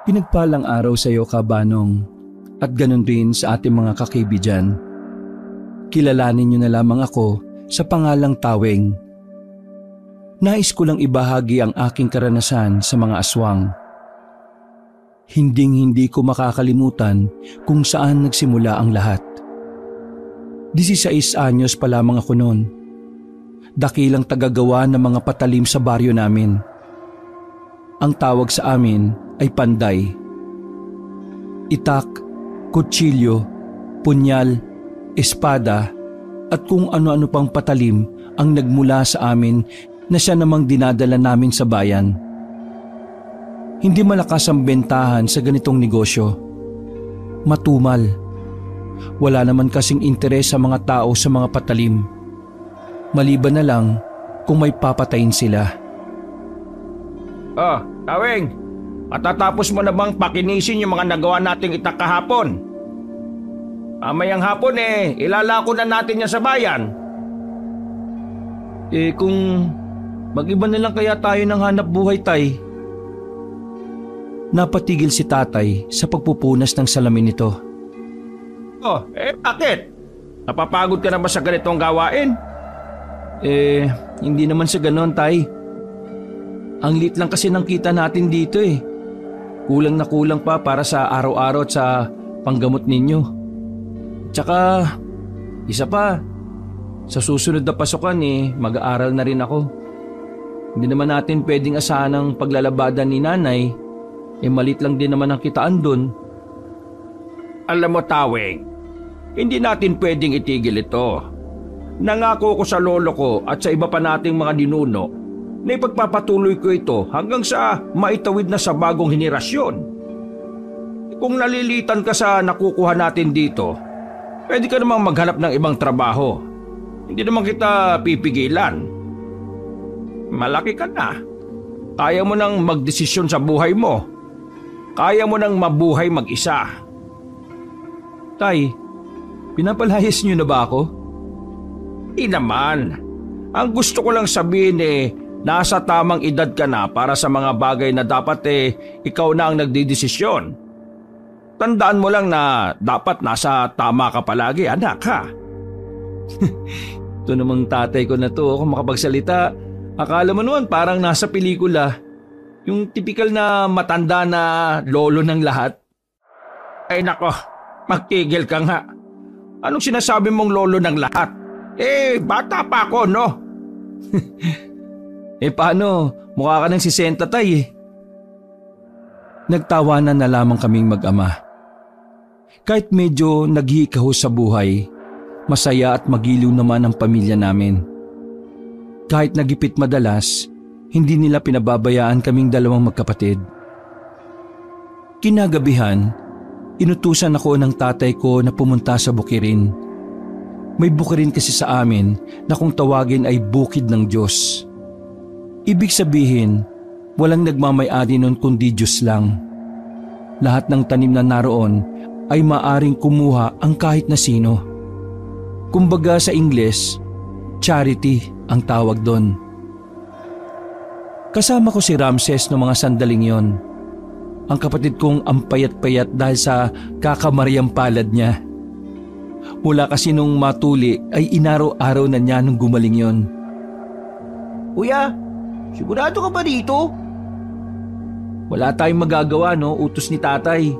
Pinagpalang araw sa iyo, Kabanong, at ganun rin sa ating mga kakaibigan. Kilalanin niyo na lamang ako sa pangalang Taweng. Nais ko lang ibahagi ang aking karanasan sa mga aswang. Hinding-hindi ko makakalimutan kung saan nagsimula ang lahat. 16 anyos pa lamang ako noon. Dakilang tagagawa ng mga patalim sa baryo namin. Ang tawag sa amin ay panday. Itak, kutsilyo, punyal, espada at kung ano-ano pang patalim ang nagmula sa amin na siya namang dinadala namin sa bayan. Hindi malakas ang bentahan sa ganitong negosyo. Matumal. Wala naman kasing interes sa mga tao sa mga patalim. Maliban na lang kung may papatayin sila. Oh, Taweng, matatapos mo na bang pakinisin yung mga nagawa nating itak kahapon? Mamayang hapon ilalako na natin yan sa bayan. Kung mag-iba na lang kaya tayo ng hanap buhay, Tay. Napatigil si Tatay sa pagpupunas ng salamin nito. Oh, bakit? Napapagod ka na ba sa ganitong gawain? Hindi naman sa ganon, Tay. Ang liit lang kasi ng kita natin dito Kulang na kulang pa para sa araw-araw at sa panggamot ninyo. Tsaka, isa pa, sa susunod na pasukan mag-aaral na rin ako. Hindi naman natin pwedeng asahan ng paglalabadan ni Nanay. Malit lang din naman ang kitaan dun. Alam mo, Taweng, hindi natin pwedeng itigil ito. Nangako ko sa lolo ko at sa iba pa nating mga ninuno na ipagpapatuloy ko ito hanggang sa maitawid na sa bagong henerasyon. Kung nalilitan ka sa nakukuha natin dito, pwede ka namang maghanap ng ibang trabaho. Hindi naman kita pipigilan. Malaki ka na. Kaya mo nang magdesisyon sa buhay mo. Kaya mo nang mabuhay mag-isa. Tay, pinapalayas niyo na ba ako? Naman. Ang gusto ko lang sabihin nasa tamang edad ka na para sa mga bagay na dapat ikaw na ang nagdidesisyon. Tandaan mo lang na dapat nasa tama ka palagi, anak, ha? Ito namang tatay ko na to, kung makapagsalita, akala mo naman parang nasa pelikula. Yung tipikal na matanda na lolo ng lahat. Ay nako, magtigil ka nga. Anong sinasabi mong lolo ng lahat? Bata pa ako, no? Paano? Mukha ka ng 60, Tay. Nagtawanan na lamang kaming mag-ama. Kahit medyo naghihikaho sa buhay, masaya at magiliw naman ang pamilya namin. Kahit nagipit madalas, hindi nila pinababayaan kaming dalawang magkapatid. Kinagabihan, inutusan ako ng tatay ko na pumunta sa bukirin. May bukirin kasi sa amin na kung tawagin ay bukid ng Diyos. Ibig sabihin, walang nagmamay-ari nun kundi Diyos lang. Lahat ng tanim na naroon ay maaring kumuha ang kahit na sino. Kumbaga sa Ingles, charity ang tawag doon. Kasama ko si Ramses noong mga sandaling yon. Ang kapatid kong ampayat-payat dahil sa kakamaryang palad niya. Mula kasi nung matuli ay inaraw-araw na niya nung gumaling yon. Kuya, sigurado ka ba dito? Wala tayong magagawa, no? Utos ni tatay.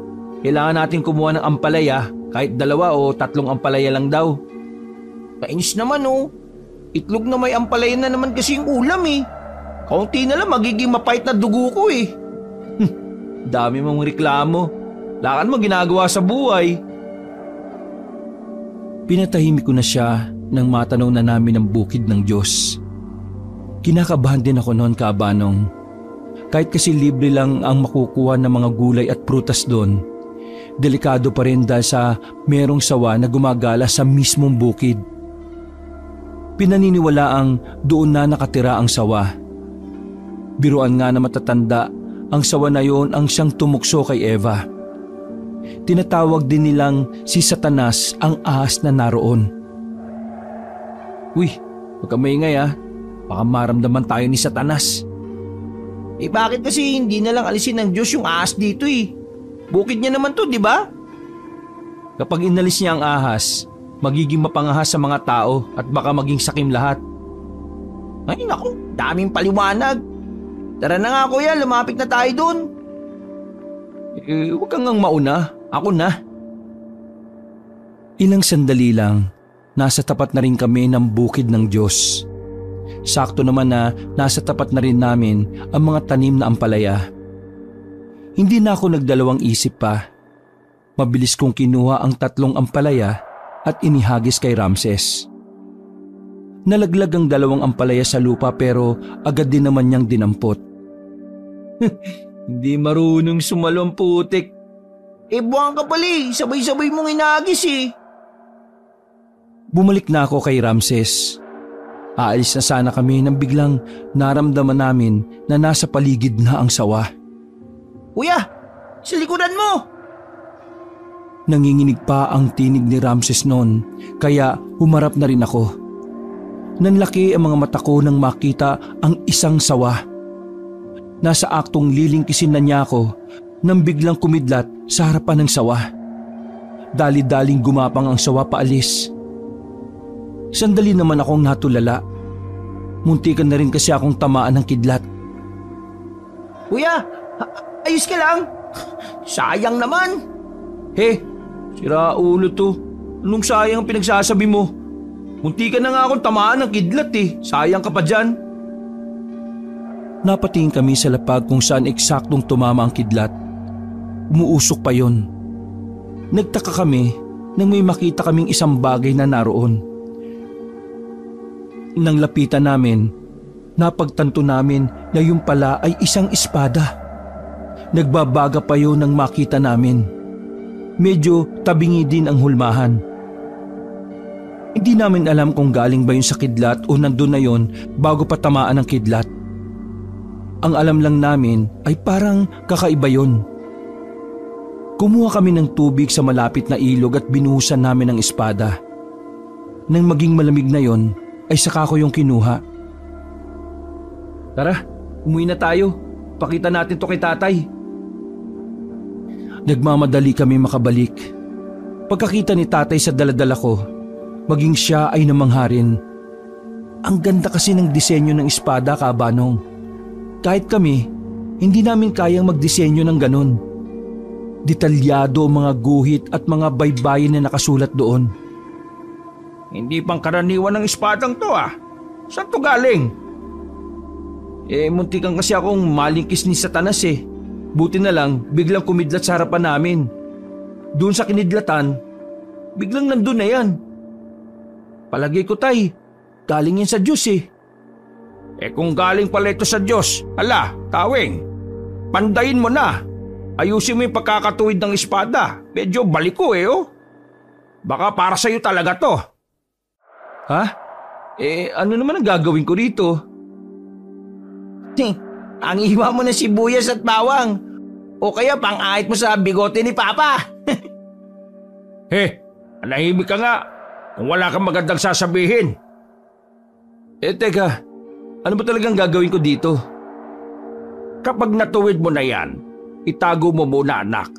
Kailangan natin kumuha ng ampalaya, kahit 2 o 3 ampalaya lang daw. Kainis naman, oh. Itlog na may ampalaya na naman kasi yung ulam, Kaunti na lang magiging mapait na dugo ko, Dami mong reklamo. Lakan mo ginagawa sa buhay. Pinatahimik ko na siya nang matanaw na namin ang bukid ng Diyos. Kinakabahan din ako noon, Kabanong. Kahit kasi libre lang ang makukuha ng mga gulay at prutas doon, delikado pa rin dahil sa merong sawa na gumagala sa mismong bukid. Pinaniniwalaang doon na nakatira ang sawa. Biruan nga na matatanda, ang sawa na yon ang siyang tumukso kay Eva. Tinatawag din nilang si Satanas ang ahas na naroon. Uy, huwag ka maingay, baka maramdaman tayo ni Satanas. Bakit kasi hindi na lang alisin ng Diyos yung ahas dito eh? Bukid niya naman to, di ba? Kapag inalis niya ang ahas, magiging mapangahas sa mga tao at baka maging sakim lahat. Ay naku, daming paliwanag. Tara na nga kuya, lumapit na tayo dun. Huwag kang ngang mauna, ako na. Ilang sandali lang, nasa tapat na rin kami ng bukid ng Diyos. Sakto naman na nasa tapat na rin namin ang mga tanim na ampalaya. Hindi na ako nagdalawang isip pa. Mabilis kong kinuha ang 3 ampalaya at inihagis kay Ramses. Nalaglag ang 2 ampalaya sa lupa pero agad din naman niyang dinampot. Hindi marunong sumalo ang putik. Buwang ka pala eh, sabay-sabay mong inagis eh. Bumalik na ako kay Ramses. Aalis na sana kami nang biglang naramdaman namin na nasa paligid na ang sawa. Kuya, sa likodan mo! Nanginginig pa ang tinig ni Ramses noon kaya humarap na rin ako. Nanlaki ang mga mata ko nang makita ang isang sawa. Nasa aktong lilingkisin na niya ako nang biglang kumidlat sa harapan ng sawa. Dali-daling gumapang ang sawa paalis. Sandali naman akong natulala. Muntikan na rin kasi akong tamaan ng kidlat. Kuya, ayos ka lang? Sayang naman. Sira ulo to. Anong sayang ang pinagsasabi mo? Muntikan na nga akong tamaan ng kidlat eh. Sayang ka pa dyan. Napatingin kami sa lapag kung saan eksaktong tumama ang kidlat. Umuusok pa yon. Nagtaka kami nang may makita kaming isang bagay na naroon. Nang lapitan namin, napagtanto namin na yung pala ay isang espada. Nagbabaga pa yun nang makita namin. Medyo tabingi din ang hulmahan. Hindi namin alam kung galing ba yun sa kidlat o nandun na yun bago pa tamaan ng kidlat. Ang alam lang namin ay parang kakaiba yun. Kumuha kami ng tubig sa malapit na ilog at binuhusan namin ang espada. Nang maging malamig na yon, ay saka ko yung kinuha. Tara, umuwi na tayo. Pakita natin to kay tatay. Nagmamadali kami makabalik. Pagkakita ni tatay sa daladala ko, maging siya ay namangharin. Ang ganda kasi ng disenyo ng espada, Kabanong. Kahit kami, hindi namin kayang magdisenyo ng ganon. Detalyado ang mga guhit at mga baybayin na nakasulat doon. Hindi pang karaniwan ng espadang to ah. Saan to galing? Muntikan kasi akong malingkis ni Satanas eh. Buti na lang, biglang kumidlat sa harapan namin. Doon sa kinidlatan, biglang nandun na yan. Palagay ko tay, galing yan sa Diyos eh. Kung galing pala ito sa Diyos, Tawing, pandayin mo na. Ayusin mo yung pagkakatuwid ng espada. Medyo baliko oh. Baka para sa'yo talaga to. Ha? Ano naman ang gagawin ko rito? Ang iwa mo na sibuyas at bawang. O kaya pang-ahit mo sa bigote ni Papa. Anahimik ka nga. Kung wala kang magandang sasabihin. Teka. Ano ba talagang gagawin ko dito? Kapag natuwid mo na yan, itago mo muna anak.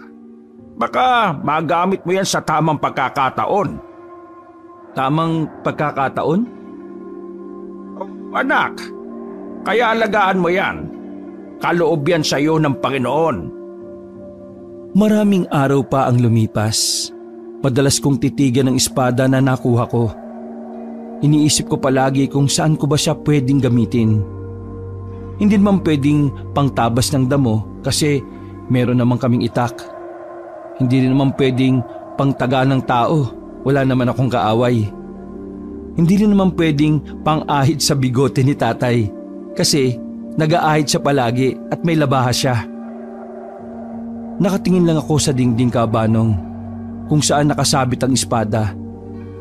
Baka magamit mo yan sa tamang pagkakataon. Tamang pagkakataon? Anak, kaya alagaan mo yan. Kaloob yan sa iyo ng Panginoon. Maraming araw pa ang lumipas. Madalas kong titigan ng espada na nakuha ko. Iniisip ko palagi kung saan ko ba siya pwedeng gamitin. Hindi naman pwedeng pangtabas ng damo kasi meron naman kaming itak. Hindi rin naman pwedeng pangtaga ng tao, wala naman akong kaaway. Hindi rin naman pwedeng pang-ahit sa bigote ni tatay kasi nag-aahit siya palagi at may labahas siya. Nakatingin lang ako sa dingding, Kabanong, kung saan nakasabit ang espada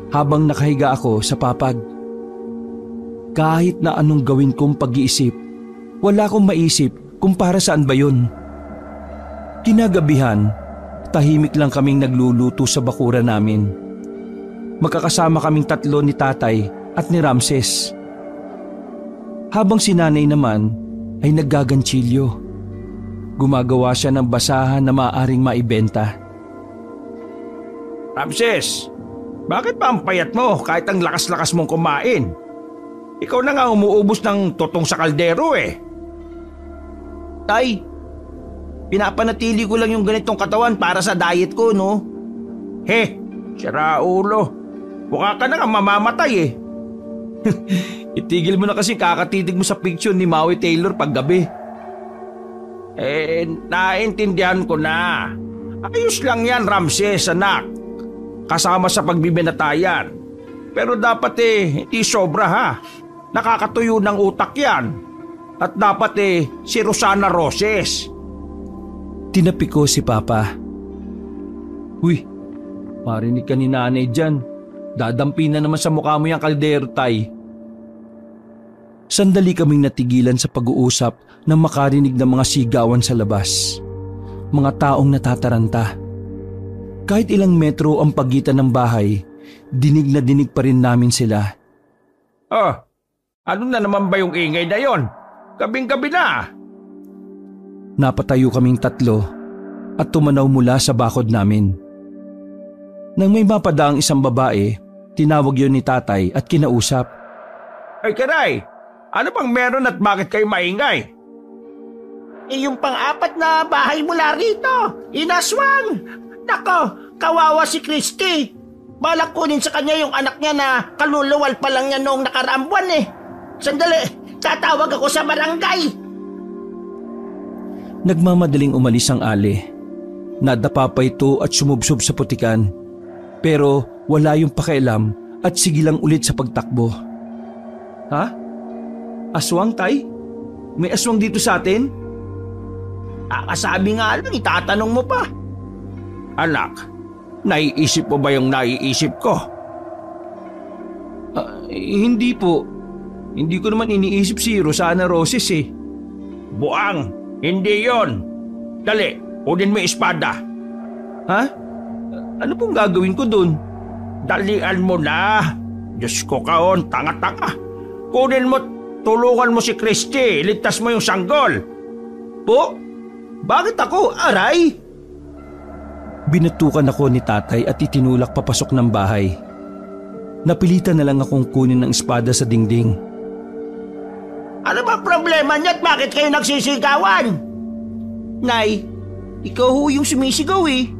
habang nakahiga ako sa papag. Kahit na anong gawin kong pag-iisip, wala akong maisip kung para saan ba yun. Kinagabihan, tahimik lang kaming nagluluto sa bakuran namin. Magkakasama kaming 3 ni tatay at ni Ramses. Habang si nanay naman, ay naggaganchilyo. Gumagawa siya ng basahan na maaaring maibenta. Ramses, bakit pa ang payat mo kahit ang lakas-lakas mong kumain? Ikaw na nga umuubos ng totong sa kaldero eh. Tay, pinapanatili ko lang yung ganitong katawan para sa diet ko, no? He, sira ulo. Mukha ka na nga mamamatay eh. Itigil mo na kasi kakatitig mo sa picture ni Maui Taylor paggabi. Naintindihan ko na. Ayos lang yan, Ramses, anak. Kasama sa pagbibinatayan. Pero dapat hindi sobra ha. Nakakatuyo ng utak yan. At dapat si Rosana Roses. Tinapi ko si Papa. Uy, marinig ka ni nanay dyan. Dadampi na naman sa mukha mo yung kaldero, Tay. Sandali kaming natigilan sa pag-uusap nang makarinig ng mga sigawan sa labas. Mga taong natataranta. Kahit ilang metro ang pagitan ng bahay, dinig na dinig pa rin namin sila. Oh, ano na naman ba yung ingay na yon? Gabing-gabi na. Napatayo kaming tatlo at tumanaw mula sa bakod namin. Nang may mapadaang isang babae, tinawag yon ni tatay at kinausap. Ay Kiray, ano pang meron at bakit kayo maingay? Yung pang-apat na bahay mula rito, inaswang! Nako, kawawa si Christy. Balak kunin sa kanya yung anak niya na kaluluwal pa lang niya noong nakaraang buwan eh. Sandali, tatawag ako sa barangay. Nagmamadaling umalis ang Ali. Nadapa pa ito at sumubsob sa putikan. Pero wala yung pakialam at sige lang ulit sa pagtakbo. Ha? Aswang, Tay? May aswang dito sa atin? Sabi nga lang, itatanong mo pa. Anak, naiisip mo ba yung naiisip ko? Hindi po. Hindi ko naman iniisip si Rosana Roses eh. Buang, hindi yon. Dali, kunin mo yung espada. Ha? Ano pong gagawin ko dun? Dalian mo na. Diyos ko kaon, tanga-tanga. Kunin mo, tulungan mo si Christy, ligtas mo yung sanggol. Po? Bakit ako? Aray! Binatukan ako ni tatay at itinulak papasok ng bahay. Napilitan na lang akong kunin ng espada sa dingding. Ano ba problema niya at bakit kayo nagsisigawan? Nay, ikaw ho yung sumisigaw eh.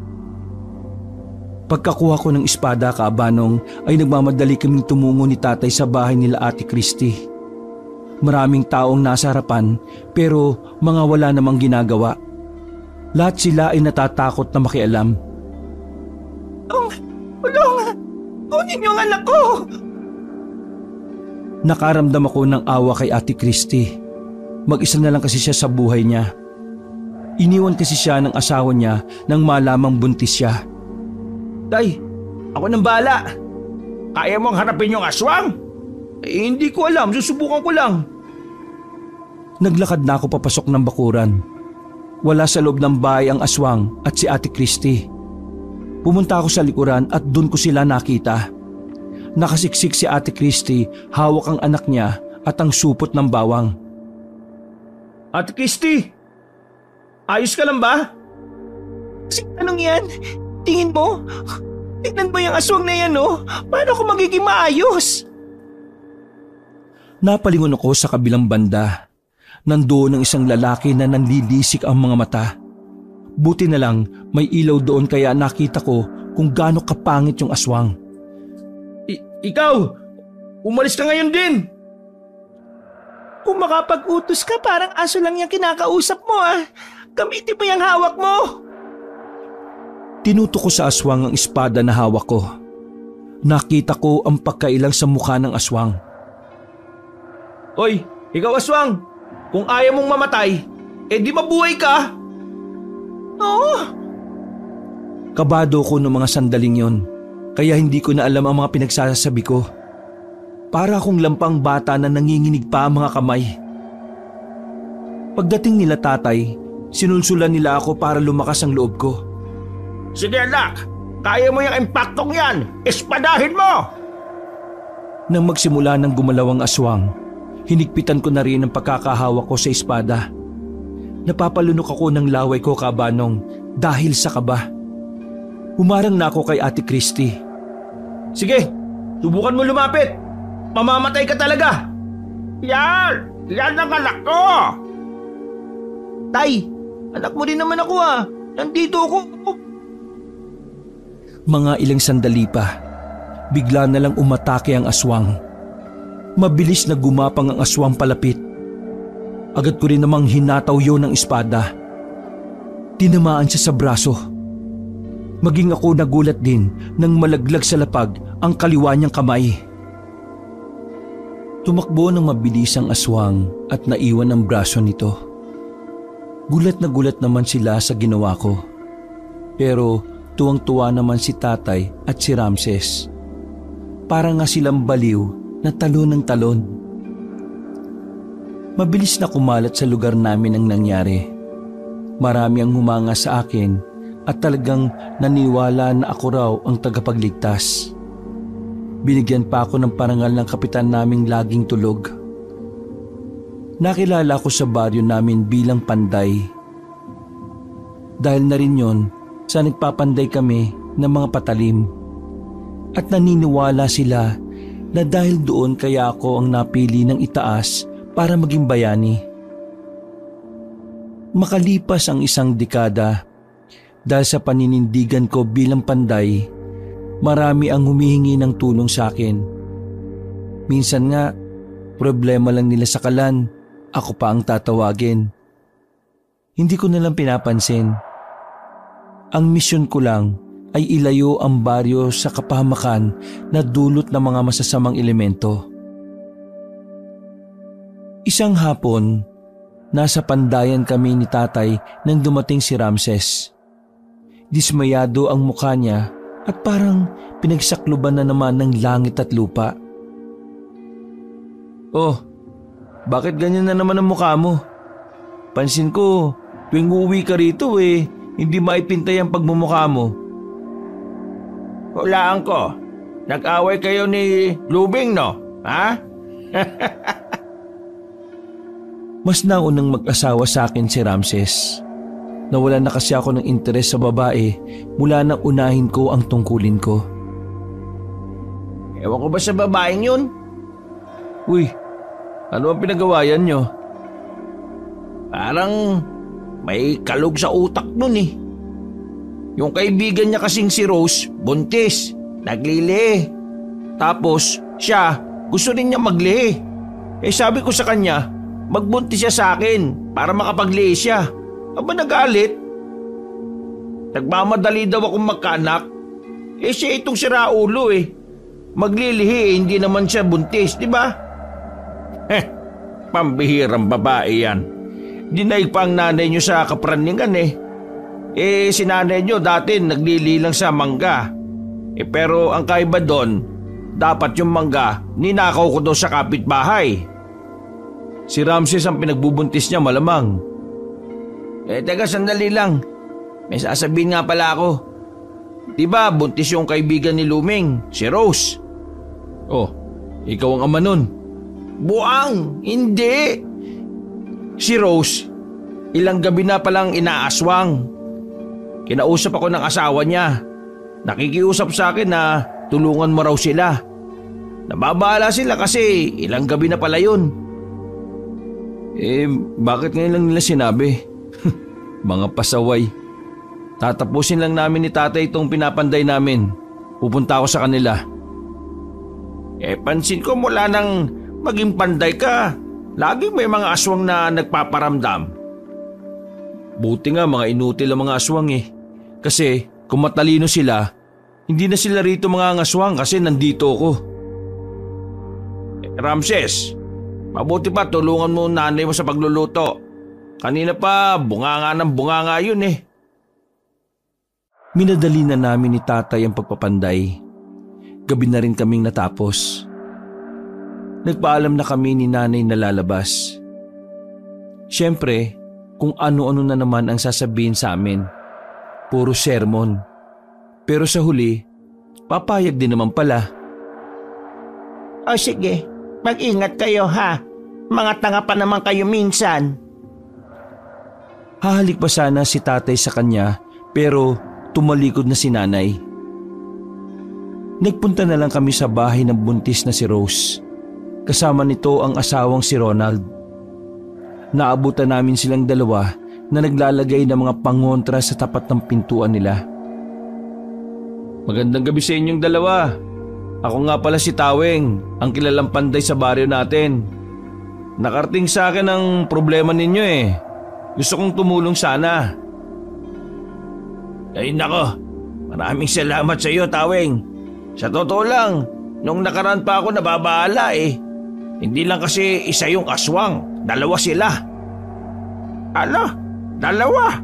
Pagkakuha ko ng espada kaabanong ay nagmamadali kaming tumungo ni tatay sa bahay nila Ate Christy. Maraming taong nasa harapan pero mga wala namang ginagawa. Lahat sila ay natatakot na makialam. Tulong! Kunin yung anak ko! Nakaramdam ako ng awa kay Ate Christy. Mag-isa na lang kasi siya sa buhay niya. Iniwan kasi siya ng asawa niya nang malamang buntis siya. Tay, ako nang bahala. Kaya mong harapin yung aswang? Hindi ko alam, susubukan ko lang. Naglakad na ako papasok ng bakuran. Wala sa loob ng bahay ang aswang at si Ate Christy. Pumunta ako sa likuran at doon ko sila nakita. Nakasiksik si Ate Christy, hawak ang anak niya at ang supot ng bawang. Ate Christy, ayos ka lang ba? Anong yan? Tingin mo? Tingnan mo yung aswang na yan oh. Paano ako magiging maayos? Napalingon ako sa kabilang banda. Nandoon ang isang lalaki na nanlilisik ang mga mata. Buti na lang may ilaw doon kaya nakita ko kung gaano kapangit yung aswang. Ikaw! Umalis ka ngayon din! Kung makapag-utos ka parang aso lang yung kinakausap mo ah. Gamitin mo yung hawak mo. Tinutok ko sa aswang ang espada na hawak ko. Nakita ko ang pagkailang sa mukha ng aswang. Hoy, ikaw aswang! Kung ayaw mong mamatay, di mabuhay ka! Oo! Kabado ko noong mga sandaling yon, kaya hindi ko na alam ang mga pinagsasabi ko. Para akong lampang bata na nanginginig pa ang mga kamay. Pagdating nila tatay, sinulsulan nila ako para lumakas ang loob ko. Sige anak, kaya mo yung impaktong yan! Espadahin mo! Nang magsimula ng gumalaw ang aswang, Hinigpitan ko na rin ang pagkakahawak ko sa espada. Napapalunok ako ng laway ko, Kabanong, dahil sa kaba. Humarang na ako kay Ate Christy. Sige, subukan mo lumapit. Mamamatay ka talaga. Yan! Yan ang anak ko! Tay, anak mo din naman ako ah. Nandito ako. Mga ilang sandali pa, bigla na lang umatake ang aswang. Mabilis na gumapang ang aswang palapit. Agad ko rin namang hinataw yun ng espada. Tinamaan siya sa braso. Maging ako nagulat din nang malaglag sa lapag ang kaliwa niyang kamay. Tumakbo ng mabilis ang aswang at naiwan ang braso nito. Gulat na gulat naman sila sa ginawa ko. Pero tuwang-tuwa naman si tatay at si Ramses. Para nga silang baliw na talon ng talon. Mabilis na kumalat sa lugar namin ang nangyari. Marami ang humanga sa akin at talagang naniwala na ako raw ang tagapagligtas. Binigyan pa ako ng parangal ng kapitan naming laging tulog. Nakilala ko sa baryo namin bilang Panday. Dahil na rin yon sa nagpapanday kami ng mga patalim. At naniniwala sila na dahil doon kaya ako ang napili ng itaas para maging bayani. Makalipas ang isang dekada, dahil sa paninindigan ko bilang Panday, marami ang humihingi ng tulong sa akin. Minsan nga, problema lang nila sa kalan, ako pa ang tatawagin. Hindi ko nalang pinapansin. Ang misyon ko lang ay ilayo ang baryo sa kapahamakan na dulot ng mga masasamang elemento. Isang hapon, nasa pandayan kami ni tatay nang dumating si Ramses. Dismayado ang mukha niya at parang pinagsakluban na naman ng langit at lupa. Oh, bakit ganyan na naman ang mukha mo? Pansin ko, tuwing uuwi ka rito hindi maipintay ang pagmumukha mo. Hulaan ko, nag-away kayo ni Lubing, no? Ha? Mas naunang mag-asawa sa akin si Ramses. Nawala na kasi ako ng interes sa babae mula nang unahin ko ang tungkulin ko. Ewan ko ba sa babaeng yun? Uy, ano ang pinagawayan nyo? Parang may kalog sa utak nun eh. Yung kaibigan niya kasing si Rose, buntis, naglili. Tapos siya, gusto rin niya maglihi. Sabi ko sa kanya, magbuntis siya sa akin para makapaglihi siya. Aba nagalit. Nagmamadali daw akong magkaanak. Siya itong siraulo Maglilihi hindi naman siya buntis, di ba? Pambihirang babae yan. Dinaig pa ang nanay niyo sa kapraningan si nanay niyo dati naglili lang sa mangga. Pero ang kaiba doon, dapat yung mangga ninakaw ko daw sa kapitbahay. Si Ramses ang pinagbubuntis niya malamang. Teka sandali lang. May sasabihin nga pala ako. Diba buntis yung kaibigan ni Luming, si Rose? Oh, ikaw ang ama nun. Buang, hindi. Si Rose, ilang gabi na palang inaaswang. Kinausap ako ng asawa niya. Nakikiusap sa akin na tulungan mo raw sila. Nababahala sila kasi ilang gabi na pala yun. Bakit ngayon lang nila sinabi? Mga pasaway. Tatapusin lang namin ni tatay itong pinapanday namin. Pupunta ako sa kanila. Pansin ko mula nang maging panday ka, laging may mga aswang na nagpaparamdam. Buti nga mga inutil ang mga aswang Kasi kung matalino sila, hindi na sila rito mga aswang kasi nandito ako. Ramses, mabuti pa tulungan mo nanay mo sa pagluluto. Kanina pa, bunganga ng bunganga yun Minadali na namin ni tatay ang pagpapanday. Gabi na rin kaming natapos. Nagpaalam na kami ni nanay na lalabas. Siyempre, kung ano-ano na naman ang sasabihin sa amin. Puro sermon. Pero sa huli, papayag din naman pala. O sige, mag-ingat kayo ha. Mga tanga pa naman kayo minsan. Hahalik pa sana si tatay sa kanya pero tumalikod na si nanay. Nagpunta na lang kami sa bahay ng buntis na si Rose. Kasama nito ang asawang si Ronald. Naabutan namin silang dalawa na naglalagay ng mga pangontra sa tapat ng pintuan nila. Magandang gabi sa inyong dalawa. Ako nga pala si Taweng, ang kilalang panday sa baryo natin. Nakarating sa akin ang problema ninyo eh. Gusto kong tumulong sana. Ay nako, maraming salamat sa iyo, Taweng. Sa totoo lang, nung nakaraan pa ako nababahala eh. Hindi lang kasi isa yung aswang, dalawa sila. Ano? Dalawa?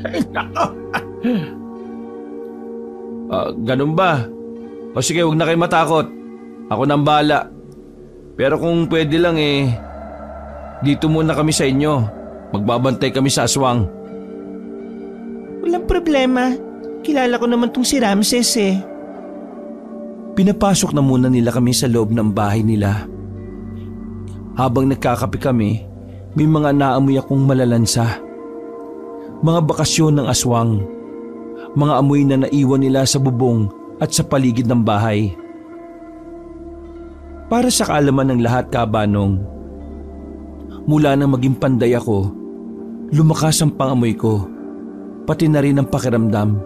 Ay nako. Ganun ba? O sige, huwag na kayo matakot. Ako nang bahala. Pero kung pwede lang eh, dito muna kami sa inyo. Magbabantay kami sa aswang. Walang problema. Kilala ko naman tong si Ramses eh. Pinapasok na muna nila kami sa loob ng bahay nila. Habang nagkakape kami, may mga naamoy akong malalansa. Mga bakasyon ng aswang. Mga amoy na naiwan nila sa bubong at sa paligid ng bahay. Para sa kaalaman ng lahat, Kabanong, mula nang maging panday ako, lumakas ang pangamoy ko, pati na rin ang pakiramdam.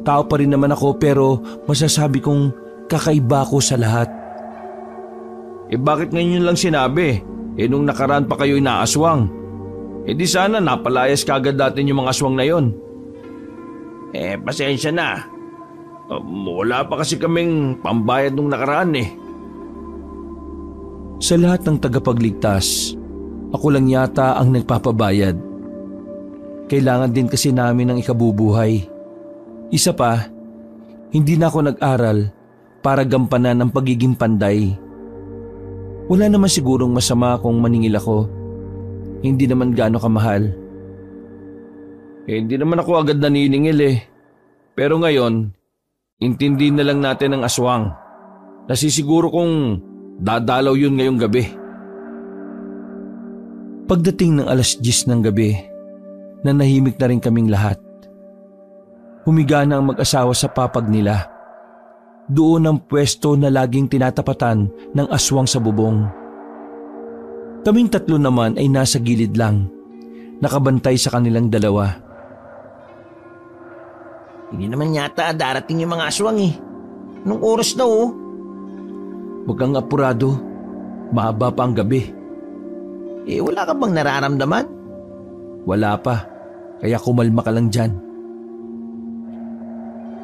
Tao pa rin naman ako pero masasabi kong kakaiba ko sa lahat. Eh bakit ngayon lang sinabi? Eh nung nakaraan pa kayo inaaswang. Eh di sana napalayas kagad natin yung mga aswang na yon. Eh pasensya na. Wala pa kasi kaming pambayad nung nakaraan eh. Sa lahat ng tagapagligtas, ako lang yata ang nagpapabayad. Kailangan din kasi namin ng ikabubuhay. Isa pa, hindi na ako nag-aral para gampanan ang pagiging panday. Wala naman sigurong masama kung maningil ako. Hindi naman gaano kamahal. Eh hindi naman ako agad naniningil eh. Pero ngayon, intindi na lang natin ang aswang. Nasisiguro kong dadalaw yun ngayong gabi. Pagdating ng 10:00 ng gabi, nanahimik na rin kaming lahat. Humiga na ang mag-asawa sa papag nila. Doon ang pwesto na laging tinatapatan ng aswang sa bubong. Kaming tatlo naman ay nasa gilid lang, nakabantay sa kanilang dalawa. Hindi naman yata darating yung mga aswang eh. Nung oras na oh. Huwag kang apurado, mahaba pa ang gabi. Eh wala ka bang nararamdaman? Wala pa, kaya kumalma ka lang dyan.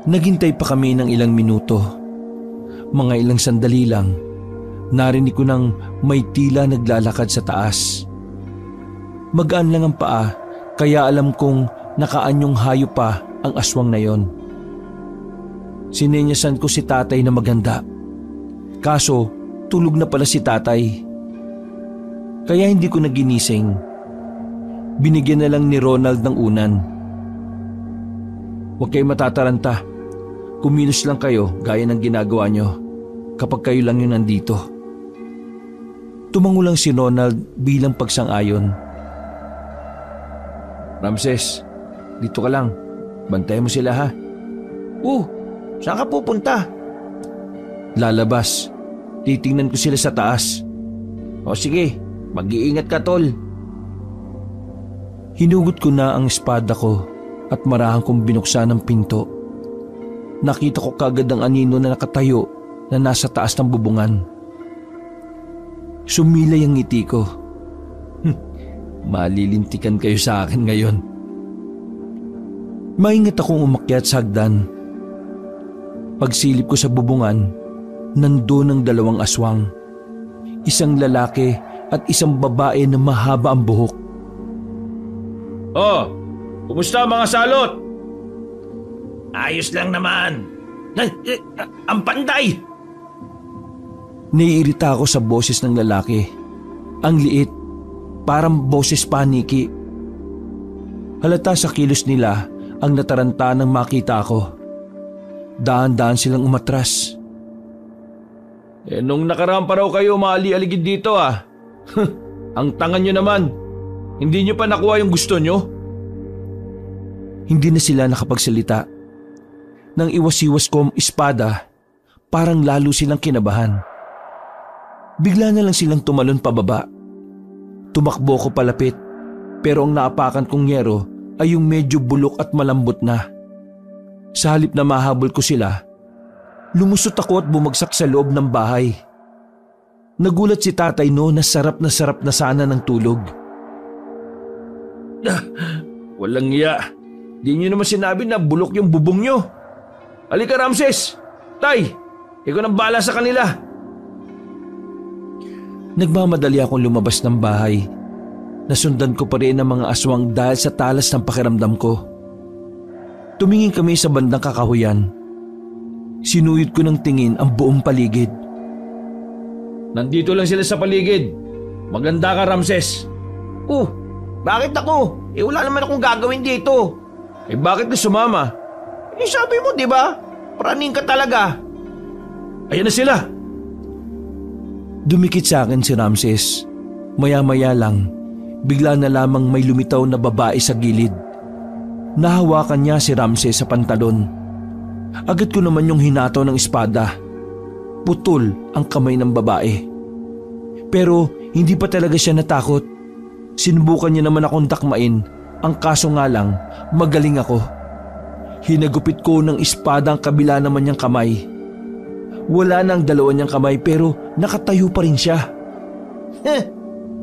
Naghintay pa kami ng ilang minuto. Mga ilang sandali lang, narinig ko nang may tila naglalakad sa taas. Magaan lang ang paa, kaya alam kong nakaanyong hayop pa ang aswang na yon. Sinenyasan ko si tatay na maganda. Kaso, tulog na pala si tatay. Kaya hindi ko naginising. Binigyan na lang ni Ronald ng unan. Huwag kayo matataranta. Kumilos lang kayo gaya ng ginagawa nyo kapag kayo lang yung nandito. Tumango lang si Ronald bilang pagsang-ayon. Ramses, dito ka lang. Bantayan mo sila ha. Saan ka pupunta? Lalabas. Titingnan ko sila sa taas. O sige, mag-iingat ka tol. Hinugot ko na ang espada ko at marahan kong binuksan ang pinto. Nakita ko kagad ang anino na nakatayo na nasa taas ng bubungan. Sumilay ang ngiti ko. Malilintikan kayo sa akin ngayon. Maingat akong umakyat sa hagdan. Pagsilip ko sa bubungan, nandoon ang dalawang aswang. Isang lalaki at isang babae na mahaba ang buhok. Oh, kumusta mga salot? Ayos lang naman. Ang panday! Naiirita ako sa boses ng lalaki. Ang liit, parang boses paniki. Halata sa kilos nila ang nataranta nang makita ako. Daan-daan silang umatras. Nung nakaraan pa raw kayo maali-aligid dito ah. Ang tanga nyo naman. Hindi nyo pa nakuha yung gusto nyo? Hindi na sila nakapagsalita. Nang iwas-iwas ko ang espada, parang lalo silang kinabahan. Bigla na lang silang tumalon pababa. Tumakbo ko palapit, pero ang naapakan kong yero ay yung medyo bulok at malambot na. Sa halip na mahabol ko sila, lumusot ako at bumagsak sa loob ng bahay. Nagulat si tatay no na sarap na sana ng tulog. Walang iya. Di nyo naman sinabi na bulok yung bubong nyo. Halika Ramses! Tay! Ikaw nang bahala sa kanila. Nagmamadali akong lumabas ng bahay. Nasundan ko pa rin ang mga aswang dahil sa talas ng pakiramdam ko. Tumingin kami sa bandang kakahuyan. Sinuyod ko ng tingin ang buong paligid. Nandito lang sila sa paligid. Maganda ka Ramses. Oh, bakit ako? Wala naman akong gagawin dito. Bakit ka sumama? Sabi mo, di ba? Praning ka talaga. Ayan na sila. Dumikit sa akin si Ramses. Maya-maya lang, bigla na lamang may lumitaw na babae sa gilid. Nahawakan niya si Ramses sa pantalon. Agad ko naman yung hinataw ng espada. Putol ang kamay ng babae. Pero hindi pa talaga siya natakot. Sinubukan niya naman akong dakmain. Ang kaso nga lang, magaling ako. Hinagupit ko ng espada ang kabila naman niyang kamay. Wala na ang dalawa niyang kamay pero nakatayo pa rin siya.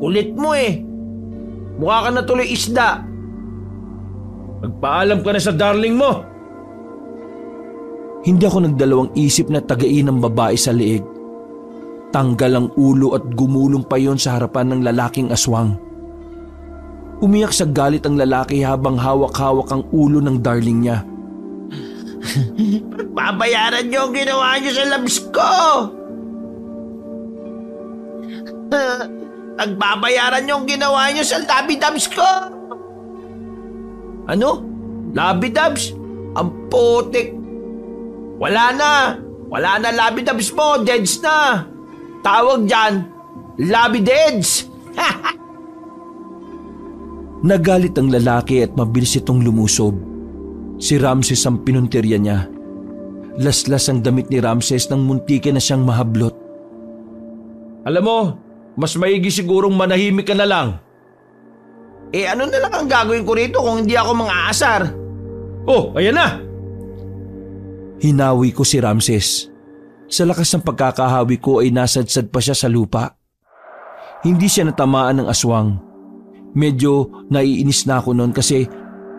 Ulit mo eh. Mukha ka na tuloy isda. Magpaalam ka na sa darling mo. Hindi ako nagdalawang isip na tagain ng babae sa leeg. Tanggal ang ulo at gumulong pa yon sa harapan ng lalaking aswang. Umiyak sa galit ang lalaki habang hawak-hawak ang ulo ng darling niya. Babayaran niyo ang ginawa niyo sa labs ko! Pagbabayaran niyo ang ginawa niyo sa labi-dabs ko! Ano? Labi-dabs? Ang putik! Wala na! Wala na labi-dabs mo! Deads na! Tawag dyan, labi-deads! Nagalit ang lalaki at mabilis itong lumusob. Si Ramses ang pinuntirya niya. Laslas ang damit ni Ramses nang muntikin na siyang mahablot. Alam mo, mas maigi sigurong manahimik ka na lang. Ano na lang ang gagawin ko rito kung hindi ako mang-aasar? Oh, ayan na! Hinawi ko si Ramses. Sa lakas ng pagkakahawi ko ay nasadsad pa siya sa lupa. Hindi siya natamaan ng aswang. Medyo naiinis na ako noon kasi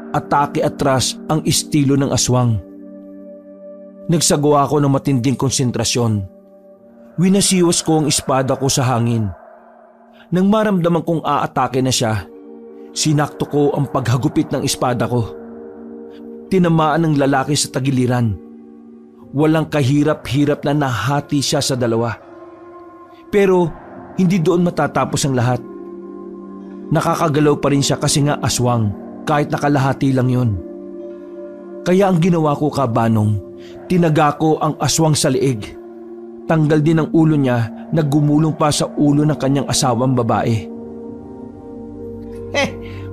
atake atras ang estilo ng aswang. Nagsagawa ako ng matinding konsentrasyon. Winasiwas ko ang espada ko sa hangin. Nang maramdaman kong aatake na siya, sinakto ko ang paghagupit ng espada ko. Tinamaan ng lalaki sa tagiliran. Walang kahirap-hirap na nahati siya sa dalawa. Pero hindi doon matatapos ang lahat. Nakakagalaw pa rin siya kasi nga aswang kahit nakalahati lang yon. Kaya ang ginawa ko kabanong, tinaga ko ang aswang sa leeg. Tanggal din ang ulo niya na gumulong pa sa ulo ng kanyang asawang babae.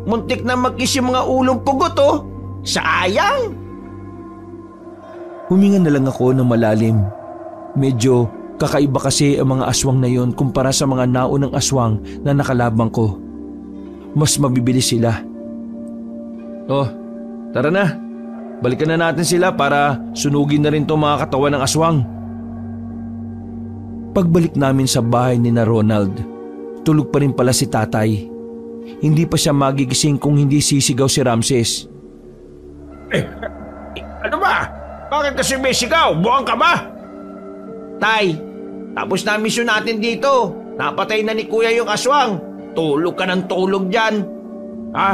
Muntik na magkis yung mga ulong pugot oh. Sayang! Huminga na lang ako ng malalim. Medyo kakaiba kasi ang mga aswang na yon kumpara sa mga naunang aswang na nakalabang ko. Mas mabibilis sila. Oh, tara na. Balikan na natin sila para sunugin na rin itong mga katawan ng aswang. Pagbalik namin sa bahay ni na Ronald, tulog pa rin pala si tatay. Hindi pa siya magigising kung hindi sisigaw si Ramses. Ano ba? Bakit kasi may sigaw? Buwang ka ba? Tay, tapos na misyon natin dito. Napatay na ni kuya yung aswang. Tulog ka ng tulog dyan. Ha?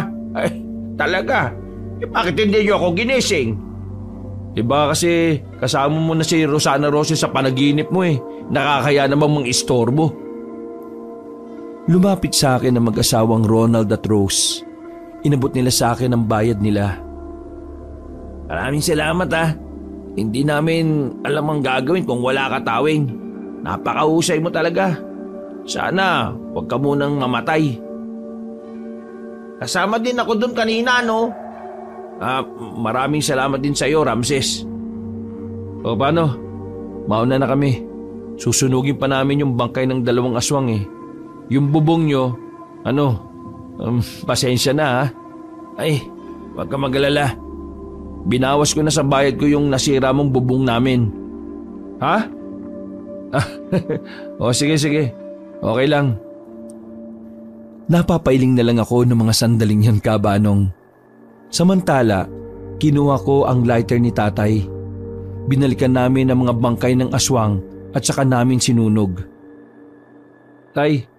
Talaga? Bakit hindi niyo ako ginising? Diba kasi kasama mo na si Rosana Roses sa panaginip mo eh. Nakakaya namang mang-istorbo. Lumapit sa akin ang mag-asawang Ronald at Rose. Inabot nila sa akin ang bayad nila. Maraming salamat ha. Hindi namin alam ang gagawin kung wala ka, Tawing. Napakahusay mo talaga. Sana huwag ka munang mamatay. Kasama din ako doon kanina, no? Maraming salamat din sa iyo, Ramses. O paano? Mauna na kami. Susunugin pa namin yung bangkay ng 2 aswang eh. Yung bubong nyo, pasensya na ha. Ay, huwag ka mag-alala. Binawas ko na sa bayad ko yung nasira mong bubong namin. Ha? O sige. Okay lang. Napapailing na lang ako ng mga sandaling yan, Kabanong. Samantala, kinuha ko ang lighter ni tatay. Binalikan namin ang mga bangkay ng aswang at saka namin sinunog. Tay,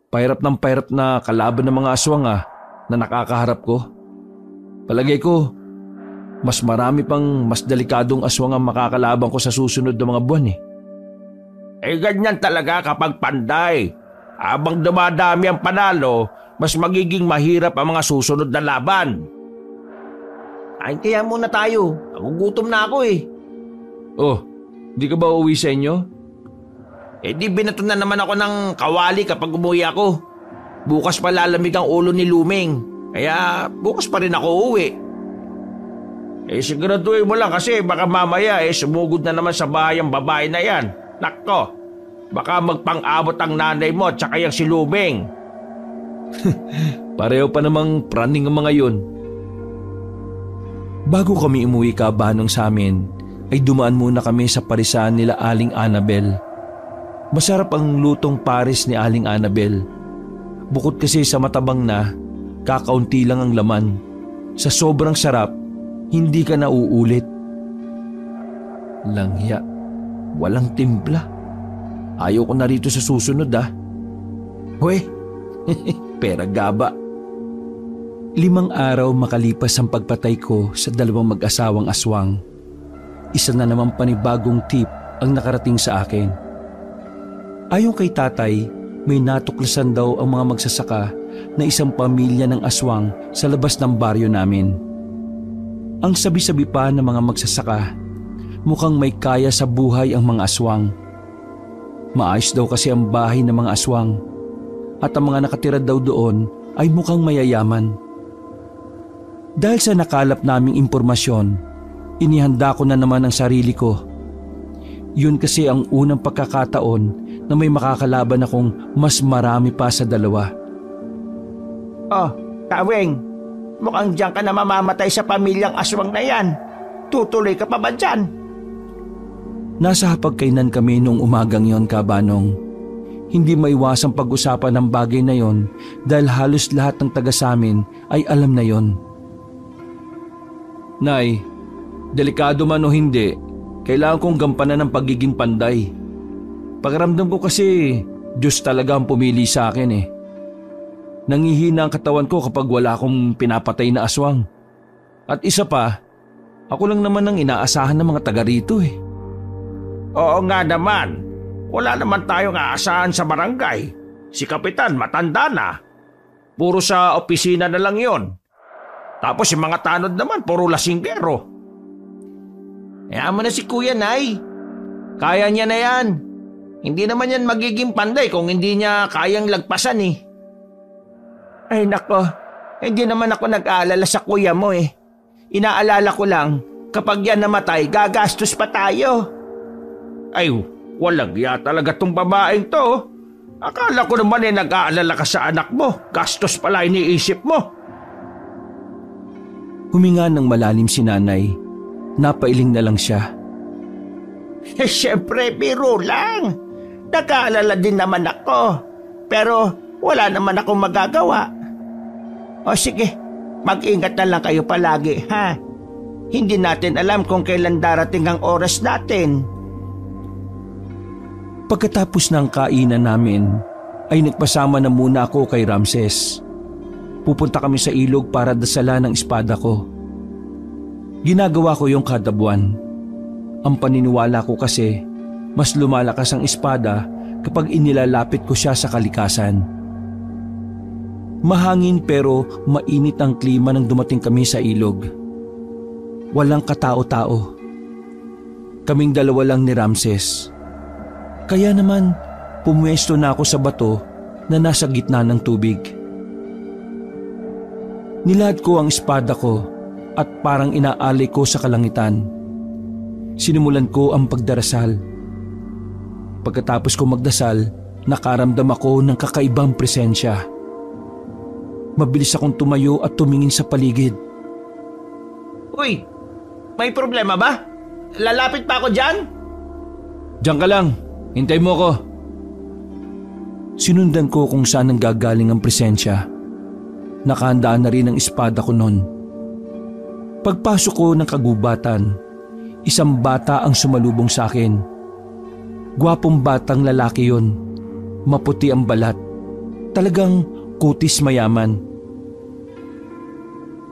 pahirap na kalaban ng mga aswang na nakakaharap ko. Palagay ko, mas marami pang mas delikadong aswang ang makakalaban ko sa susunod na mga buwan eh. Ganyan talaga kapag panday. Habang dumadami ang panalo, mas magiging mahirap ang mga susunod na laban. Kaya muna tayo. Nagugutom na ako eh. Oh, di ka ba uuwi sa inyo? Di binato na naman ako ng kawali kapag umuwi ako. Bukas pa lalamig ang ulo ni Luming. Kaya bukas pa rin ako uuwi. Siguraduhin mo lang kasi baka mamaya sumugod na naman sa bahay ang babae na yan. Nako, baka magpang-abot ang nanay mo at saka yung si Luming. Pareho pa namang praning ang mga yun. Bago kami umuwi, Kabanong, sa amin, ay dumaan muna kami sa parisan nila Aling Annabel. Masarap ang lutong pares ni Aling Annabel. Bukod kasi sa matabang na, kakaunti lang ang laman. Sa sobrang sarap, hindi ka nauulit. Langya, walang timpla. Ayaw ko na rito sa susunod Hoy, pera gaba. 5 araw makalipas ang pagpatay ko sa 2 mag-asawang aswang. Isa na naman panibagong tip ang nakarating sa akin. Ayon kay tatay, may natuklasan daw ang mga magsasaka na isang pamilya ng aswang sa labas ng baryo namin. Ang sabi-sabi pa ng mga magsasaka, mukhang may kaya sa buhay ang mga aswang. Maayos daw kasi ang bahay ng mga aswang at ang mga nakatira daw doon ay mukhang mayayaman. Dahil sa nakalap naming impormasyon, inihanda ko na naman ang sarili ko. Yun kasi ang unang pagkakataon na may makakalaban akong mas marami pa sa 2. Oh, Taweng, mukhang diyan ka na mamamatay sa pamilyang aswang na yan. Tutuloy ka pa ba dyan? Nasa hapagkainan kami noong umagang yon, Kabanong. Hindi maiwasang pag-usapan ang bagay na yon dahil halos lahat ng taga sa amin ay alam na yon. Nay, delikado man o hindi, kailangan kong gampanan ng pagiging panday. Pakiramdam ko kasi Diyos talaga ang pumili sa akin eh. Nangihina ang katawan ko kapag wala akong pinapatay na aswang. At isa pa, ako lang naman ang inaasahan ng mga taga rito eh. Oo nga naman. Wala naman tayong aasahan sa barangay. Si Kapitan matanda na. Puro sa opisina na lang yon. Tapos yung mga tanod naman puro lasinggero. Hayaan mo na si Kuya, Nay. Kaya niya na yan. Hindi naman yan magiging panday kung hindi niya kayang lagpasan eh. Ay nako, hindi naman ako nag-aalala sa kuya mo eh. Inaalala ko lang, kapag yan namatay, gagastos pa tayo. Ay, walang ya talaga tong babaeng to. Akala ko naman nag-aalala ka sa anak mo. Gastos pala iniisip mo. Huminga ng malalim si nanay. Napailing na lang siya. Siyempre, biro lang. Nag-aalala din naman ako. Pero wala naman akong magagawa. O sige, mag-ingat na lang kayo palagi, ha? Hindi natin alam kung kailan darating ang oras natin. Pagkatapos ng kainan namin, ay nagpasama na muna ako kay Ramses. Pupunta kami sa ilog para dasalan ang espada ko. Ginagawa ko yung kada buwan. Ang paniniwala ko kasi, mas lumalakas ang espada kapag inilalapit ko siya sa kalikasan. Mahangin pero mainit ang klima nang dumating kami sa ilog. Walang katao-tao. Kaming 2 lang ni Ramses. Kaya naman, pumwesto na ako sa bato na nasa gitna ng tubig. Nilad ko ang espada ko at parang inaalay ko sa kalangitan. Sinimulan ko ang pagdarasal. Pagkatapos ko magdasal, nakaramdam ako ng kakaibang presensya. Mabilis akong tumayo at tumingin sa paligid. Uy, may problema ba? Lalapit pa ako dyan? Diyan ka lang, hintay mo ko. Sinundan ko kung saan nanggagaling ang presensya. Nakahandaan na rin ang espada ko noon. Pagpasok ko ng kagubatan, isang bata ang sumalubong sa akin. Gwapong batang lalaki yon. Maputi ang balat. Talagang kutis mayaman.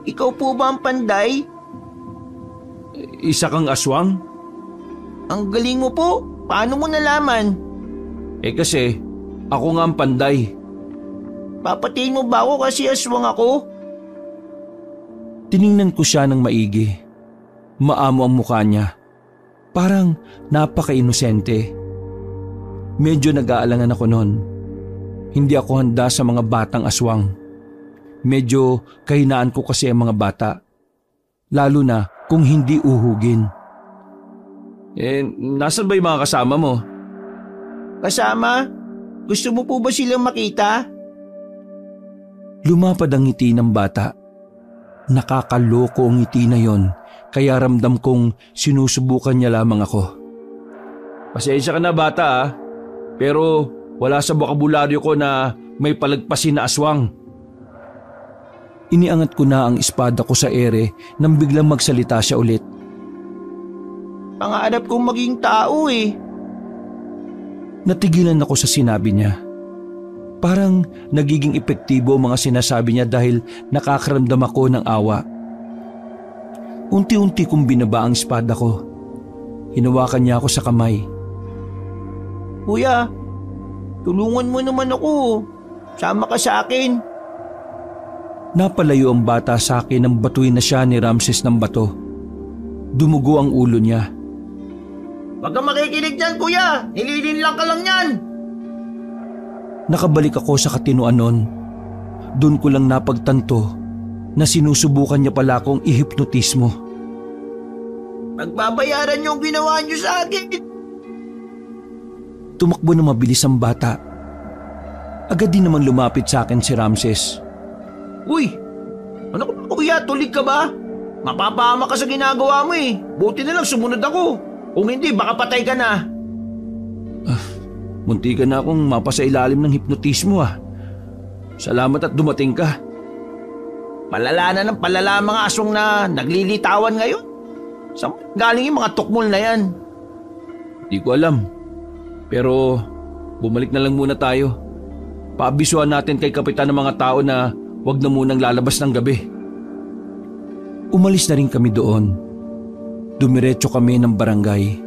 Ikaw po ba ang Panday? Isa kang aswang? Ang galing mo po. Paano mo nalaman? Kasi ako nga ang Panday. Papatiin mo ba ako kasi aswang ako? Tiningnan ko siya ng maigi. Maamo ang mukha niya. Parang napaka-inosente. Medyo nag-aalangan ako noon. Hindi ako handa sa mga batang aswang. Medyo kahinaan ko kasi ang mga bata. Lalo na kung hindi uhugin. Nasaan ba yung mga kasama mo? Kasama? Gusto mo po ba silang makita? Lumapad ang ngiti ng bata. Nakakaloko ang ngiti na yon, kaya ramdam kong sinusubukan niya lamang ako. Pasensya ka na bata pero wala sa bokabularyo ko na may palagpasin na aswang. Iniangat ko na ang espada ko sa ere nang biglang magsalita siya ulit. Pangarap kong maging tao Natigilan ako sa sinabi niya. Parang nagiging epektibo ang mga sinasabi niya dahil nakakaramdam ako ng awa. Unti-unti kong binaba ang espada ko. Hinawakan niya ako sa kamay. Kuya, tulungan mo naman ako. Sama ka sa akin. Napalayo ang bata sa akin nang batuin na siya ni Ramses ng bato. Dumugo ang ulo niya. Huwag kang makikinig dyan, kuya. Nililin lang ka lang yan. Nakabalik ako sa katinoan noon. Doon ko lang napagtanto na sinusubukan niya pala akong ihipnotismo. Magbabayaran niyo ang ginawa niyo sa akin. Tumakbo na mabilis ang bata. Agad din naman lumapit sa akin si Ramses. Uy, ano ka ba kuya? Tulig ka ba? Mapapahama ka sa ginagawa mo Buti na lang sumunod ako. Kung hindi, baka patay ka na. Munti ka na akong mapasailalim ng hipnotismo Salamat at dumating ka. Palala na ng palala mga aswang na naglilitawan ngayon. Saan galing yung mga tukmol na yan? Di ko alam. Pero bumalik na lang muna tayo. Paabisuhan natin kay kapitan ng mga tao na huwag na munang lalabas ng gabi. Umalis na rin kami doon. Dumiretso kami ng barangay.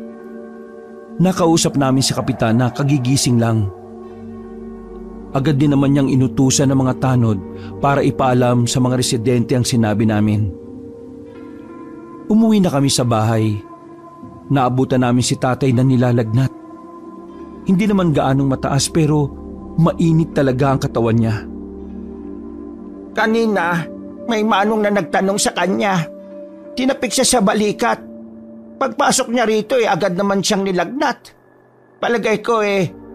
Nakausap namin si kapitan na kagigising lang. Agad din naman niyang inutusan ng mga tanod para ipaalam sa mga residente ang sinabi namin. Umuwi na kami sa bahay. Naabutan namin si tatay na nilalagnat. Hindi naman gaanong mataas pero mainit talaga ang katawan niya. Kanina, may manong na nagtanong sa kanya. Tinapik siya sa balikat. Pagpasok niya rito agad naman siyang nilagnat. Palagay ko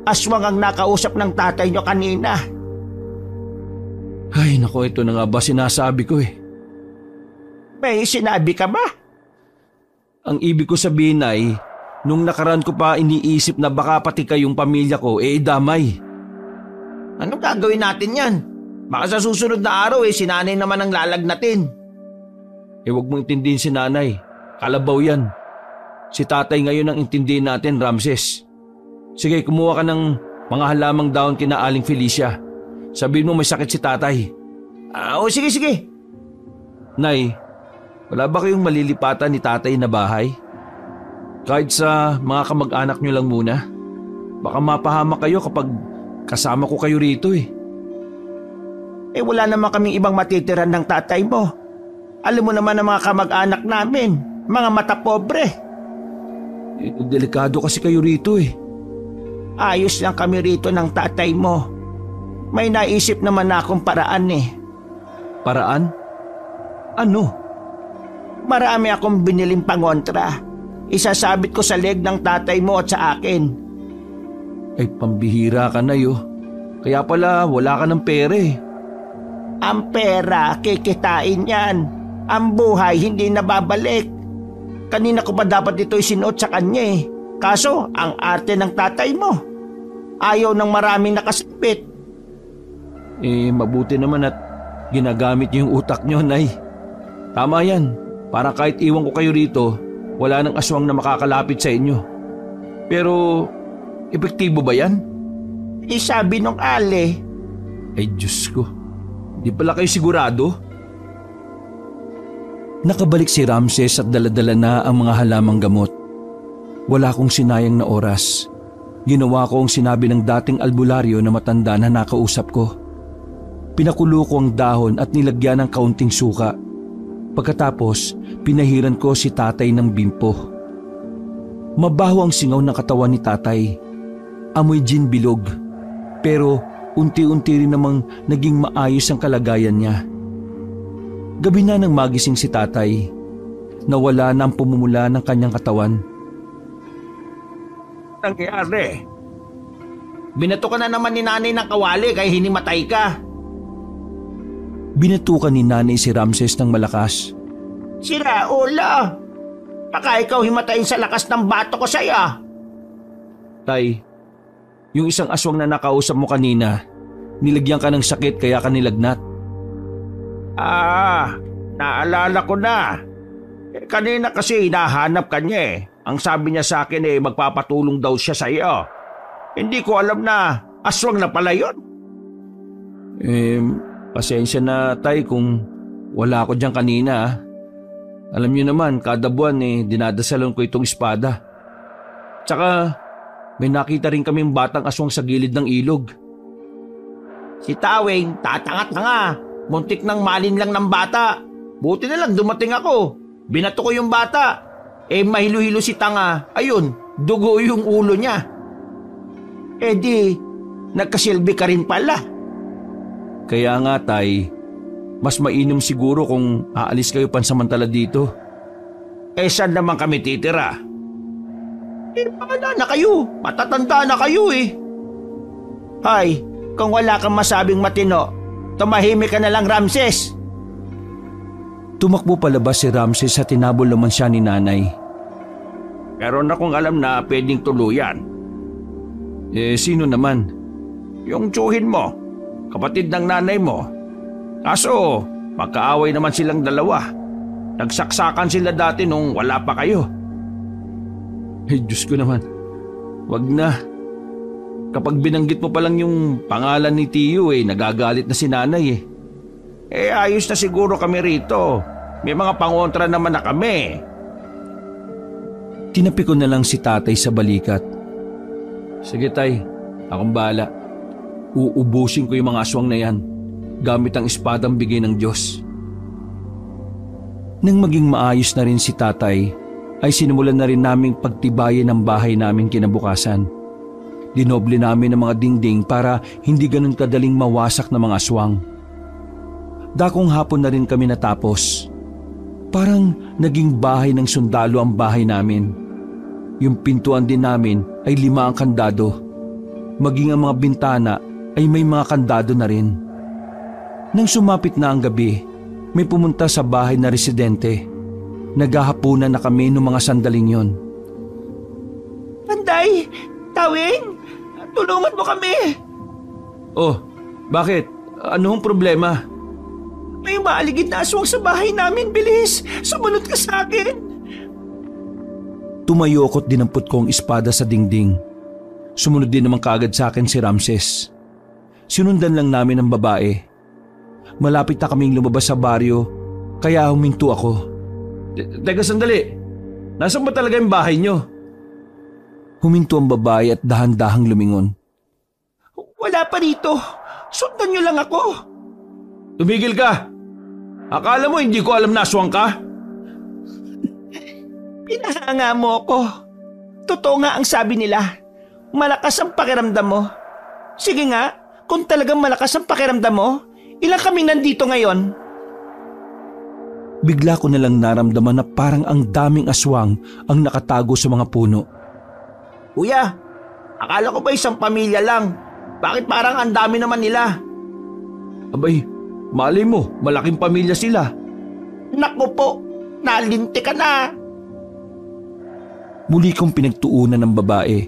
aswang ang nakausap ng tatay niyo kanina. Ay nako, ito na nga ba sinasabi ko May sinabi ka ba? Ang ibig ko sabihin ay, nung nakaraan ko pa iniisip na baka pati kayong pamilya ko idamay. Anong gagawin natin yan? Baka sa susunod na araw si nanay naman ang lalagnatin. Huwag mong intindihin si nanay. Kalabaw yan. Si tatay ngayon ang intindihin natin, Ramses. Sige, kumuha ka ng mga halamang daon kina Aling Felicia. Sabihin mo may sakit si tatay. Sige. Nay, wala ba kayong malilipatan ni tatay na bahay? Kahit sa mga kamag-anak nyo lang muna. Baka mapahama kayo kapag kasama ko kayo rito Wala naman kaming ibang matitiran ng tatay mo. Alam mo naman ang mga kamag-anak namin, mga mata pobre. Delikado kasi kayo rito Ayos lang kami rito ng tatay mo. May naisip naman akong paraan eh. Paraan? Ano? Marami akong biniling pangontra. Isasabit ko sa leg ng tatay mo at sa akin. Ay pambihira ka na Kaya pala wala ka ng pera eh. Ang pera, kikitain yan. Ang buhay, hindi nababalik. Kanina ko pa dapat ito'y sinuot sa kanya eh. Kaso, ang arte ng tatay mo. Ayaw ng maraming nakasipit. Mabuti naman at ginagamit niyo yung utak niyo, Nay. Tama yan. Para kahit iwan ko kayo rito, wala nang aswang na makakalapit sa inyo. Pero, epektibo ba yan? Sabi nung Ale. Ay Diyos ko, di pala kayo sigurado? Nakabalik si Ramses at daladala na ang mga halamang gamot. Wala akong sinayang na oras. Ginawa ko ang sinabi ng dating albularyo na matanda na nakausap ko. Pinakulo ko ang dahon at nilagyan ng kaunting suka. Pagkatapos, pinahiran ko si tatay ng bimpo. Mabaho ang singaw ng katawan ni tatay. Amoy gin bilog. Pero unti-unti rin namang naging maayos ang kalagayan niya. Gabi na nang magising si tatay. Nawala na ang pumumula ng kanyang katawan. Nangyari? Binato ka na naman ni nanay ng kawali kaya hinimatay ka. Binatukan ni nanay si Ramses ng malakas. Sira, Ola. Baka ikaw himatayin sa lakas ng bato ko sa'yo. Tay, yung isang aswang na nakausap mo kanina, nilagyan ka ng sakit kaya ka nilagnat. Naalala ko na. Kanina kasi hinahanap ka niya eh. Ang sabi niya sa akin magpapatulong daw siya sa iyo. Hindi ko alam na aswang na pala yun. Pasensya na tay kung wala ako dyan kanina. Alam niyo naman, kada buwan dinadasalan ko itong espada. Tsaka may nakita rin kaming batang aswang sa gilid ng ilog. Si Tawing, tatanga-tanga. Muntik nang malin lang ng bata. Buti na lang dumating ako. Binato ko yung bata. Mahilo-hilo si tanga. Ayun, dugo yung ulo niya. Di, nagkasilbi ka rin pala. Kaya nga tay, mas mainam siguro kung aalis kayo pansamantala dito. Saan naman kami titira? Paala na kayo. Matatanda na kayo eh. Hay, kung wala kang masabing matino, tumahimik ka na lang, Ramses. Tumakbo palabas si Ramses at tinabol naman siya ni nanay. Meron akong alam na pwedeng tuluyan. Sino naman? Yung tsuhin mo, kapatid ng nanay mo. Kaso, magkaaway naman silang dalawa. Nagsaksakan sila dati nung wala pa kayo. Ay Diyos ko naman, wag na. Kapag binanggit mo pa lang yung pangalan ni Tiyo nagagalit na si nanay ayos na siguro kami rito. May mga pangontra naman na kami. Tinapi ko na lang si tatay sa balikat. Sige tay, akong bahala. Uubusin ko yung mga aswang na yan gamit ang espadang bigay ng Diyos. Nang maging maayos na rin si tatay, ay sinimulan na rin naming pagtibayin ang bahay namin kinabukasan. Dinoble namin ang mga dingding para hindi ganun kadaling mawasak ng mga aswang. Dakong hapon na rin kami natapos. Parang naging bahay ng sundalo ang bahay namin. Yung pintuan din namin ay 5 ang kandado. Maging ang mga bintana ay may mga kandado na rin. Nang sumapit na ang gabi, may pumunta sa bahay na residente. Naghahapunan na kami noong mga sandaling yon. Panday! Tawing! Tulungan mo kami! Oh, bakit? Ano ang problema? May maaligid na aswang sa bahay namin, bilis! Sumunod ka sa akin! Tumayo ako't dinampot ko ang espada sa dingding. Sumunod din naman kaagad sa akin si Ramses. Sinundan lang namin ang babae. Malapit na kaming lumabas sa baryo, kaya huminto ako. Teka sandali, nasaan ba talaga yung bahay niyo? Huminto ang babae at dahan-dahang lumingon. Wala pa rito. Sundan niyo lang ako. Tumigil ka! Akala mo hindi ko alam na aswang ka? Pinahanga mo ako. Totoo nga ang sabi nila. malakas ang pakiramdam mo? Sige nga, kung talagang malakas ang pakiramdam mo, ilang kaming nandito ngayon? Bigla ko nalang naramdaman na parang ang daming aswang ang nakatago sa mga puno. Kuya, akala ko ba isang pamilya lang? Bakit parang ang dami naman nila? Abay, malay mo, malaking pamilya sila. Naku po, nalinti ka na. Muli kong pinagtuunan ng babae.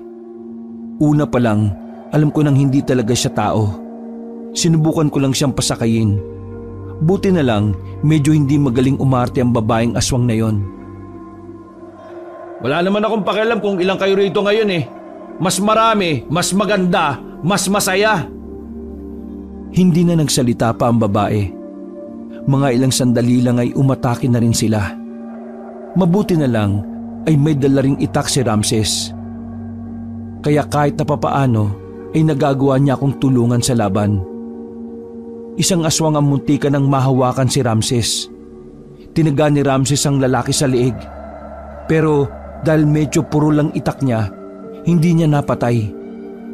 Una pa lang, alam ko nang hindi talaga siya tao. Sinubukan ko lang siyang pasakayin. Buti na lang, medyo hindi magaling umarte ang babaeng aswang na yon. Wala naman akong pakialam kung ilang kayo rito ngayon eh. Mas marami, mas maganda, mas masaya. Hindi na nagsalita pa ang babae. Mga ilang sandali lang ay umatake na rin sila. Mabuti na lang ay may dala ring itak si Ramses. Kaya kahit na papaano ay nagagawa niya akong tulungan sa laban. Isang aswang ang muntikan ng mahawakan si Ramses. Tinaga ni Ramses ang lalaki sa liig. Pero dahil medyo puro lang itak niya, hindi niya napatay.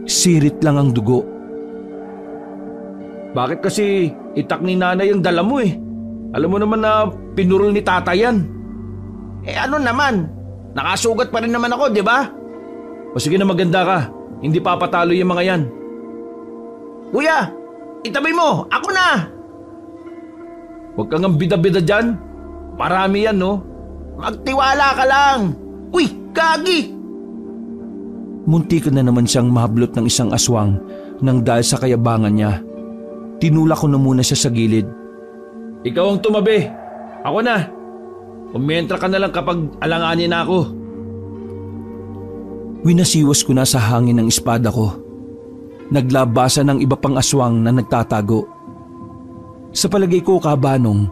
Sirit lang ang dugo. Bakit kasi itak ni nanay ang dala mo eh? Alam mo naman na pinurol ni tatay yan. Ano naman? Nakasugat pa rin naman ako, di ba? O sige na, maganda ka. Hindi papatalo yung mga yan. Kuya, itabi mo! Ako na! Huwag kang ang bida-bida dyan. Marami yan, no? Magtiwala ka lang! Uy, gagi! Muntik na naman siyang mahablot ng isang aswang nang dahil sa kayabangan niya. Tinulak ko na muna siya sa gilid. Ikaw ang tumabi. Ako na. Umentra ka na lang kapag alanganin na ako. Winasiwas ko na sa hangin ng espada ko. Naglabasan ng iba pang aswang na nagtatago. Sa palagay ko, kabanong,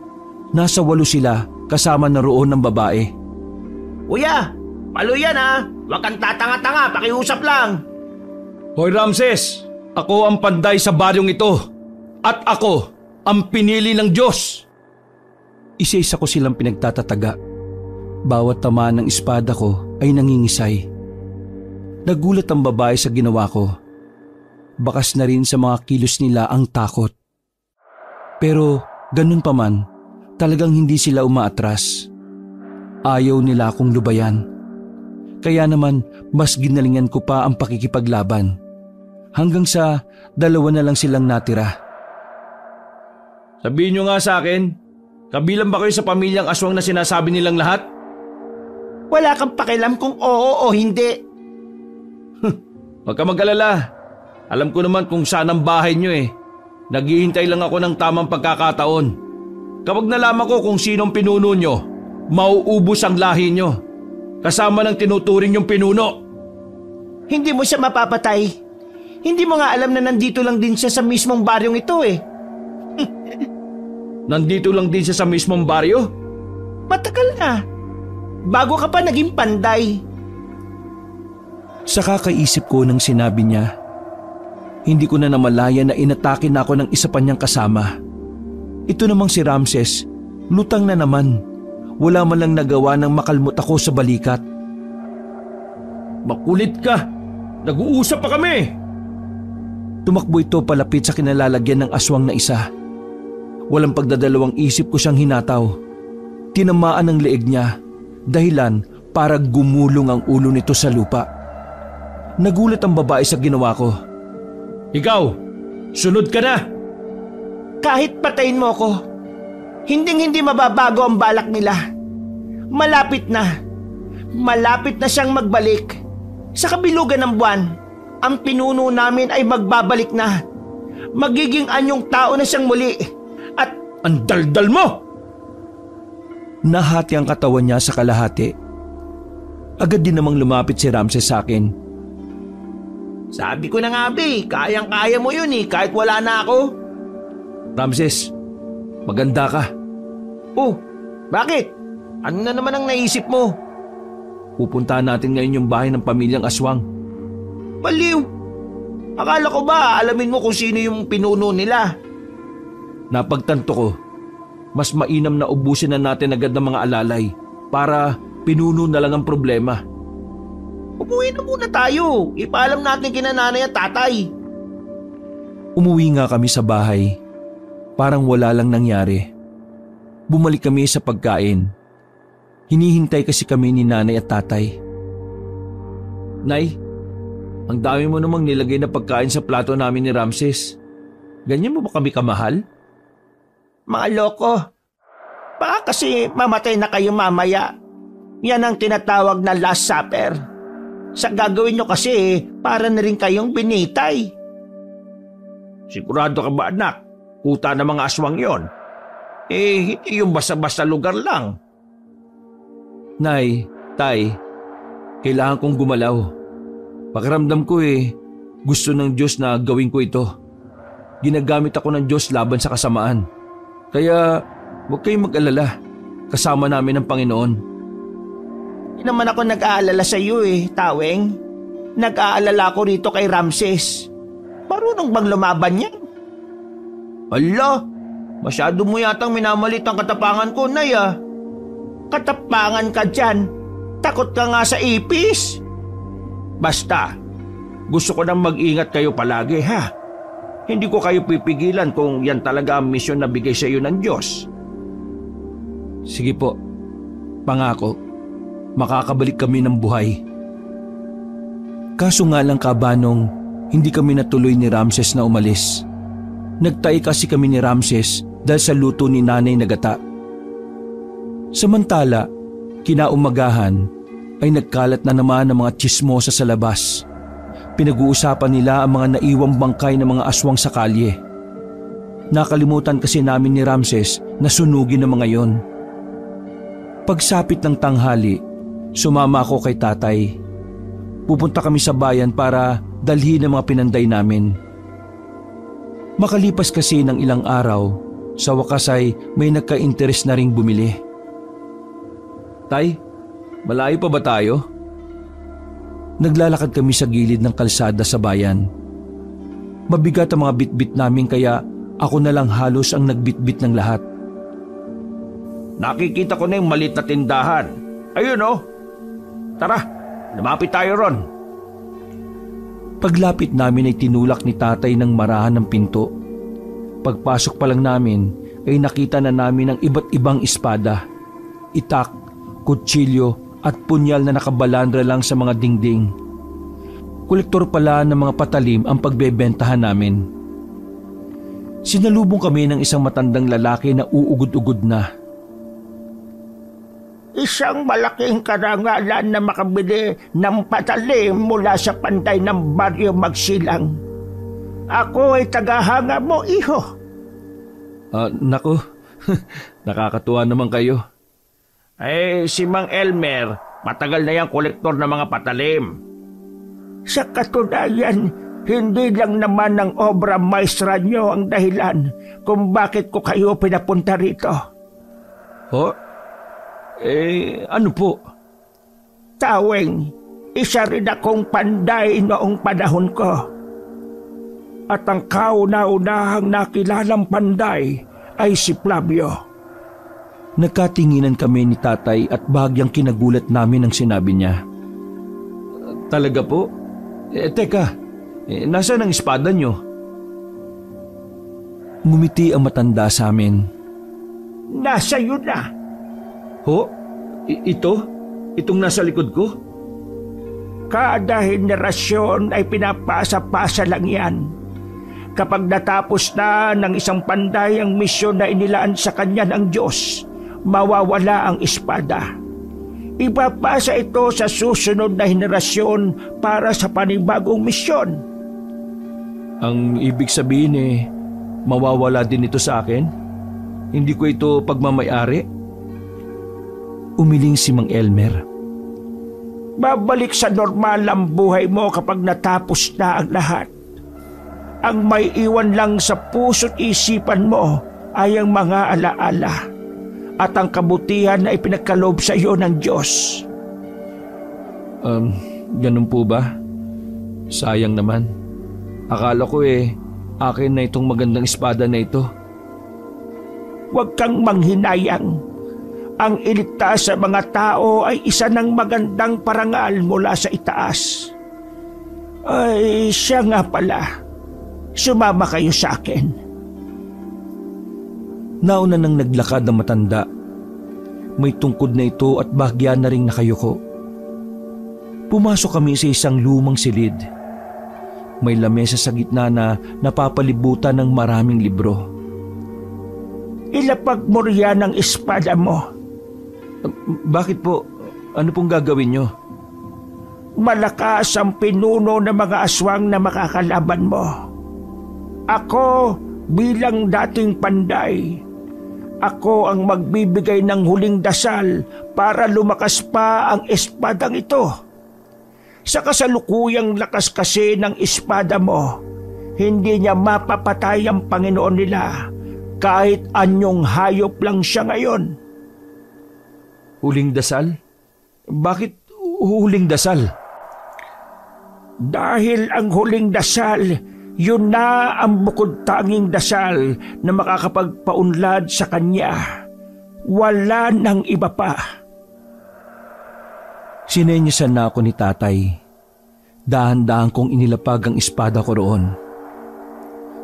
nasa 8 sila kasama na roon ng babae. Kuya, palo yan ha. Huwag kang tatanga-tanga, pakiusap lang. Hoy Ramses, ako ang panday sa baryong ito. At ako ang pinili ng Diyos. Isa-isa ko silang pinagtatataga. Bawat tamaan ng espada ko ay nangingisay. Nagulat ang babae sa ginawa ko. Bakas na rin sa mga kilos nila ang takot. Pero ganun pa man, talagang hindi sila umaatras. Ayaw nila akong lubayan. Kaya naman mas ginalingan ko pa ang pakikipaglaban. Hanggang sa 2 na lang silang natira. Sabihin nyo nga sa akin, kabilang ba kayo sa pamilyang aswang na sinasabi nilang lahat? Wala kang pakialam kung oo o hindi. Huwag ka mag-alala. Alam ko naman kung saan ang bahay nyo eh. Naghihintay lang ako ng tamang pagkakataon. Kapag nalaman ko kung sinong pinuno nyo, mauubos ang lahi nyo. Kasama ng tinuturing yung pinuno. Hindi mo siya mapapatay. Hindi mo nga alam na nandito lang din siya sa mismong baryong ito eh. Nandito lang din siya sa mismong baryo? Matagal na. Bago ka pa naging panday. Sa kakaisip ko nang sinabi niya, hindi ko na namalaya na inatake na ako ng isa pa niyang kasama. Ito namang si Ramses, lutang na naman. Wala man lang nagawa nang makalmot ako sa balikat. Makulit ka! Nag-uusap pa kami! Tumakbo ito palapit sa kinalalagyan ng aswang na isa. Walang pagdadalawang isip ko siyang hinataw. Tinamaan ang leeg niya, dahilan para gumulong ang ulo nito sa lupa. Nagulat ang babae sa ginawa ko. Ikaw, sunod ka na! Kahit patayin mo ko, hinding-hindi mababago ang balak nila. Malapit na. Malapit na siyang magbalik. Sa kabilugan ng buwan, ang pinuno namin ay magbabalik na. Magiging anyong tao na siyang muli. At ang daldal mo! Nahati ang katawan niya sa kalahati. Agad din namang lumapit si Ramses sa akin. Sabi ko na nga kayang-kaya mo yun kahit wala na ako. Ramses, maganda ka. Oh, bakit? Ano na naman ang naisip mo? Pupuntahan natin ngayon yung bahay ng pamilyang aswang. Baliw! Akala ko ba alamin mo kung sino yung pinuno nila? Napagtanto ko, mas mainam na ubusin na natin agad ng mga alalay para pinuno na lang ang problema. Umuwi na muna tayo. Ipaalam natin kina nanay at tatay. Umuwi nga kami sa bahay. Parang wala lang nangyari. Bumalik kami sa pagkain. Hinihintay kasi kami ni nanay at tatay. Nay, ang dami mo namang nilagay na pagkain sa plato namin ni Ramses. Ganyan mo ba kami kamahal? Mga loko. Baka kasi mamatay na kayo mamaya. Yan ang tinatawag na Last Supper. Sa gagawin nyo kasi para na rin kayong binitay. Sigurado ka ba anak? Kuta ng mga aswang yon. Hindi yung basta-basta lugar lang. Nay, tay, kailangan kong gumalaw. Pakiramdam ko gusto ng Diyos na gawin ko ito. Ginagamit ako ng Diyos laban sa kasamaan. Kaya huwag kayong mag-alala. Kasama namin ang Panginoon. Hindi naman ako nag-aalala sa iyo Taweng. Nag-aalala ko rito kay Ramses. Marunong bang lumaban yan? Hala, masyado mo yatang minamalit ang katapangan ko, Nay Katapangan ka dyan. Takot ka nga sa ipis. Basta, gusto ko nang mag-ingat kayo palagi ha. Hindi ko kayo pipigilan kung yan talaga ang misyon na bigay sa iyo ng Diyos. Sige po, pangako, makakabalik kami ng buhay. Kaso nga lang kabanong, hindi kami natuloy ni Ramses na umalis. Nagtay kasi kami ni Ramses dahil sa luto ni nanay na gata. Samantala, kinaumagahan ay nagkalat na naman ang mga tsismosa sa labas. Pinag-uusapan nila ang mga naiwang bangkay ng mga aswang sa kalye. Nakalimutan kasi namin ni Ramses na sunugin ang mga yon. Pagsapit ng tanghali, sumama ako kay tatay. Pupunta kami sa bayan para dalhin ang mga pinanday namin. Makalipas kasi ng ilang araw, sa wakas ay may nagka-interes na ring bumili. Tay, malayo pa ba tayo? Naglalakad kami sa gilid ng kalsada sa bayan. Mabigat ang mga bitbit namin kaya ako na lang halos ang nagbitbit ng lahat. Nakikita ko na yung maliit na tindahan. Ayun Tara, lumapit tayo ron. Paglapit namin ay tinulak ni tatay ng marahan ng pinto. Pagpasok pa lang namin ay nakita na namin ang iba't ibang espada, itak, kutsilyo at punyal na nakabalandra lang sa mga dingding. Kolektor pala ng mga patalim ang pagbebentahan namin. Sinalubong kami ng isang matandang lalaki na uugod-ugod na. Isang malaking karangalan na makabili ng patalim mula sa panday ng Baryo Magsilang. Ako ay tagahanga mo, iho. Naku, nakakatuwa naman kayo. Si Mang Elmer, matagal na yung kolektor ng mga patalim. Sa katunayan, hindi lang naman ang obra maestra nyo ang dahilan kung bakit ko kayo pinapunta rito. Ano po? Taweng, isa rin akong panday noong panahon ko. At ang kauna-unahang nakilalang panday ay si Flavio. Nagkatinginan kami ni tatay at bahagyang kinagulat namin ang sinabi niya. Talaga po? Teka, nasaan ang espada niyo? Ngumiti ang matanda sa amin. Nasa iyo na. Ito? Itong nasa likod ko? Kada henerasyon ay pinapasa-pasa lang yan. Kapag natapos na ng isang panday ang misyon na inilaan sa kanya ng Diyos, mawawala ang espada. Ipapasa ito sa susunod na henerasyon para sa panibagong misyon. Ang ibig sabihin mawawala din ito sa akin? Hindi ko ito pagmamayari? Umiling si Mang Elmer. Babalik sa normal ang buhay mo kapag natapos na ang lahat. Ang may iwan lang sa puso't isipan mo ay ang mga alaala at ang kabutihan na ipinagkaloob sa iyo ng Diyos. Ganun po ba? Sayang naman. Akala ko akin na itong magandang espada na ito. Huwag kang manghinayang. ang iligtas sa mga tao ay isa ng magandang parangal mula sa itaas. Ay, siya nga pala. Sumama kayo sa akin. Nauna nang naglakad ang matanda. May tungkod na ito at bahagya na ring nakayuko. Pumasok kami sa isang lumang silid. May lamesa sa gitna na napapalibutan ng maraming libro. Ilapag mo riyan ang espada mo. Bakit po? Ano pong gagawin nyo? Malakas ang pinuno ng mga aswang na makakalaban mo. Ako bilang dating panday. Ako ang magbibigay ng huling dasal para lumakas pa ang espadang ito. Sa kasalukuyang lakas kasi ng espada mo, hindi niya mapapatay ang Panginoon nila kahit anyong hayop lang siya ngayon. Huling dasal? Bakit huling dasal? Dahil ang huling dasal, yun na ang bukod tanging dasal na makakapagpaunlad sa kanya. Wala nang iba pa. Sinenyasan na ako ni tatay. Dahan-dahan kong inilapag ang espada ko roon.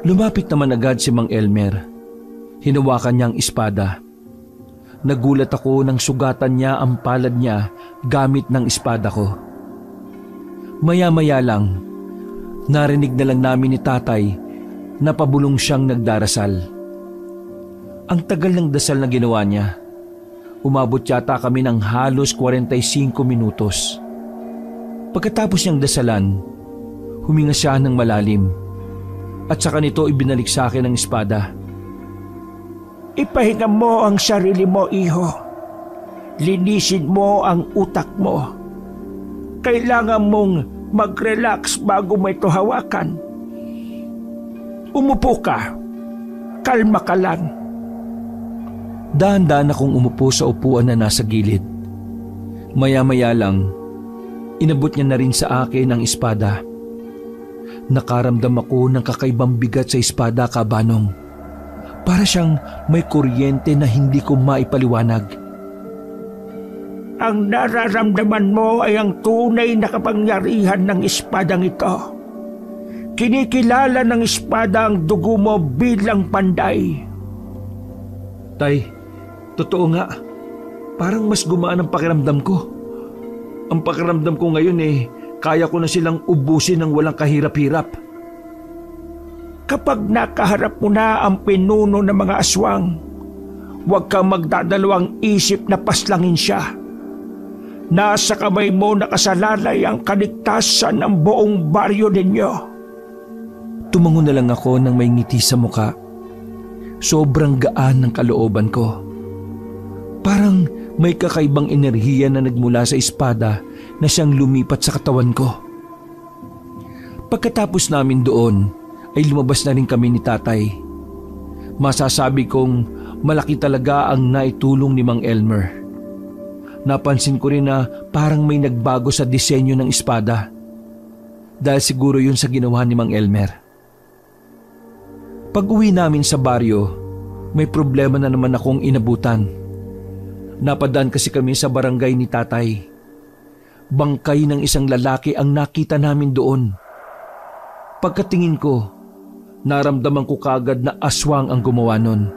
Lumapit naman agad si Mang Elmer. Hinawakan niya ang espada. Nagulat ako nang sugatan niya ang palad niya gamit ng espada ko. Maya-maya lang, narinig na lang namin ni tatay na pabulong siyang nagdarasal. Ang tagal ng dasal na ginawa niya. Umabot yata kami ng halos 45 minutos. Pagkatapos niyang dasalan, huminga siya ng malalim at saka nito ibinalik sa akin ang espada. Ipahinga mo ang sarili mo, iho. Linisin mo ang utak mo. Kailangan mong mag-relax bago mo ito hawakan. Umupo ka. Kalma ka lang. Dahan-dahan akong umupo sa upuan na nasa gilid. Maya-maya lang, inabot niya na rin sa akin ang espada. Nakaramdam ako ng kakaibang bigat sa espada, Kabanong. Para siyang may kuryente na hindi ko maipaliwanag. Ang nararamdaman mo ay ang tunay na kapangyarihan ng espadang ito. Kinikilala ng espada ang dugo mo bilang panday. Tay, totoo nga. Parang mas gumaan ang pakiramdam ko. Ang pakiramdam ko ngayon kaya ko na silang ubusin ng walang kahirap-hirap. Kapag nakaharap mo na ang pinuno ng mga aswang, huwag kang magdadalawang isip na paslangin siya. Nasa kamay mo nakasalalay ang kaligtasan ng buong baryo ninyo. Tumango na lang ako nang may ngiti sa muka. Sobrang gaan ng kalooban ko. Parang may kakaibang enerhiya na nagmula sa espada na siyang lumipat sa katawan ko. Pagkatapos namin doon, ay lumabas na rin kami ni tatay. Masasabi kong malaki talaga ang naitulong ni Mang Elmer. Napansin ko rin na parang may nagbago sa disenyo ng espada. Dahil siguro yun sa ginawa ni Mang Elmer. Pag-uwi namin sa baryo, may problema na naman akong inabutan. Napadaan kasi kami sa barangay ni tatay. Bangkay ng isang lalaki ang nakita namin doon. Pagkatingin ko, naramdaman ko kagad na aswang ang gumawa nun.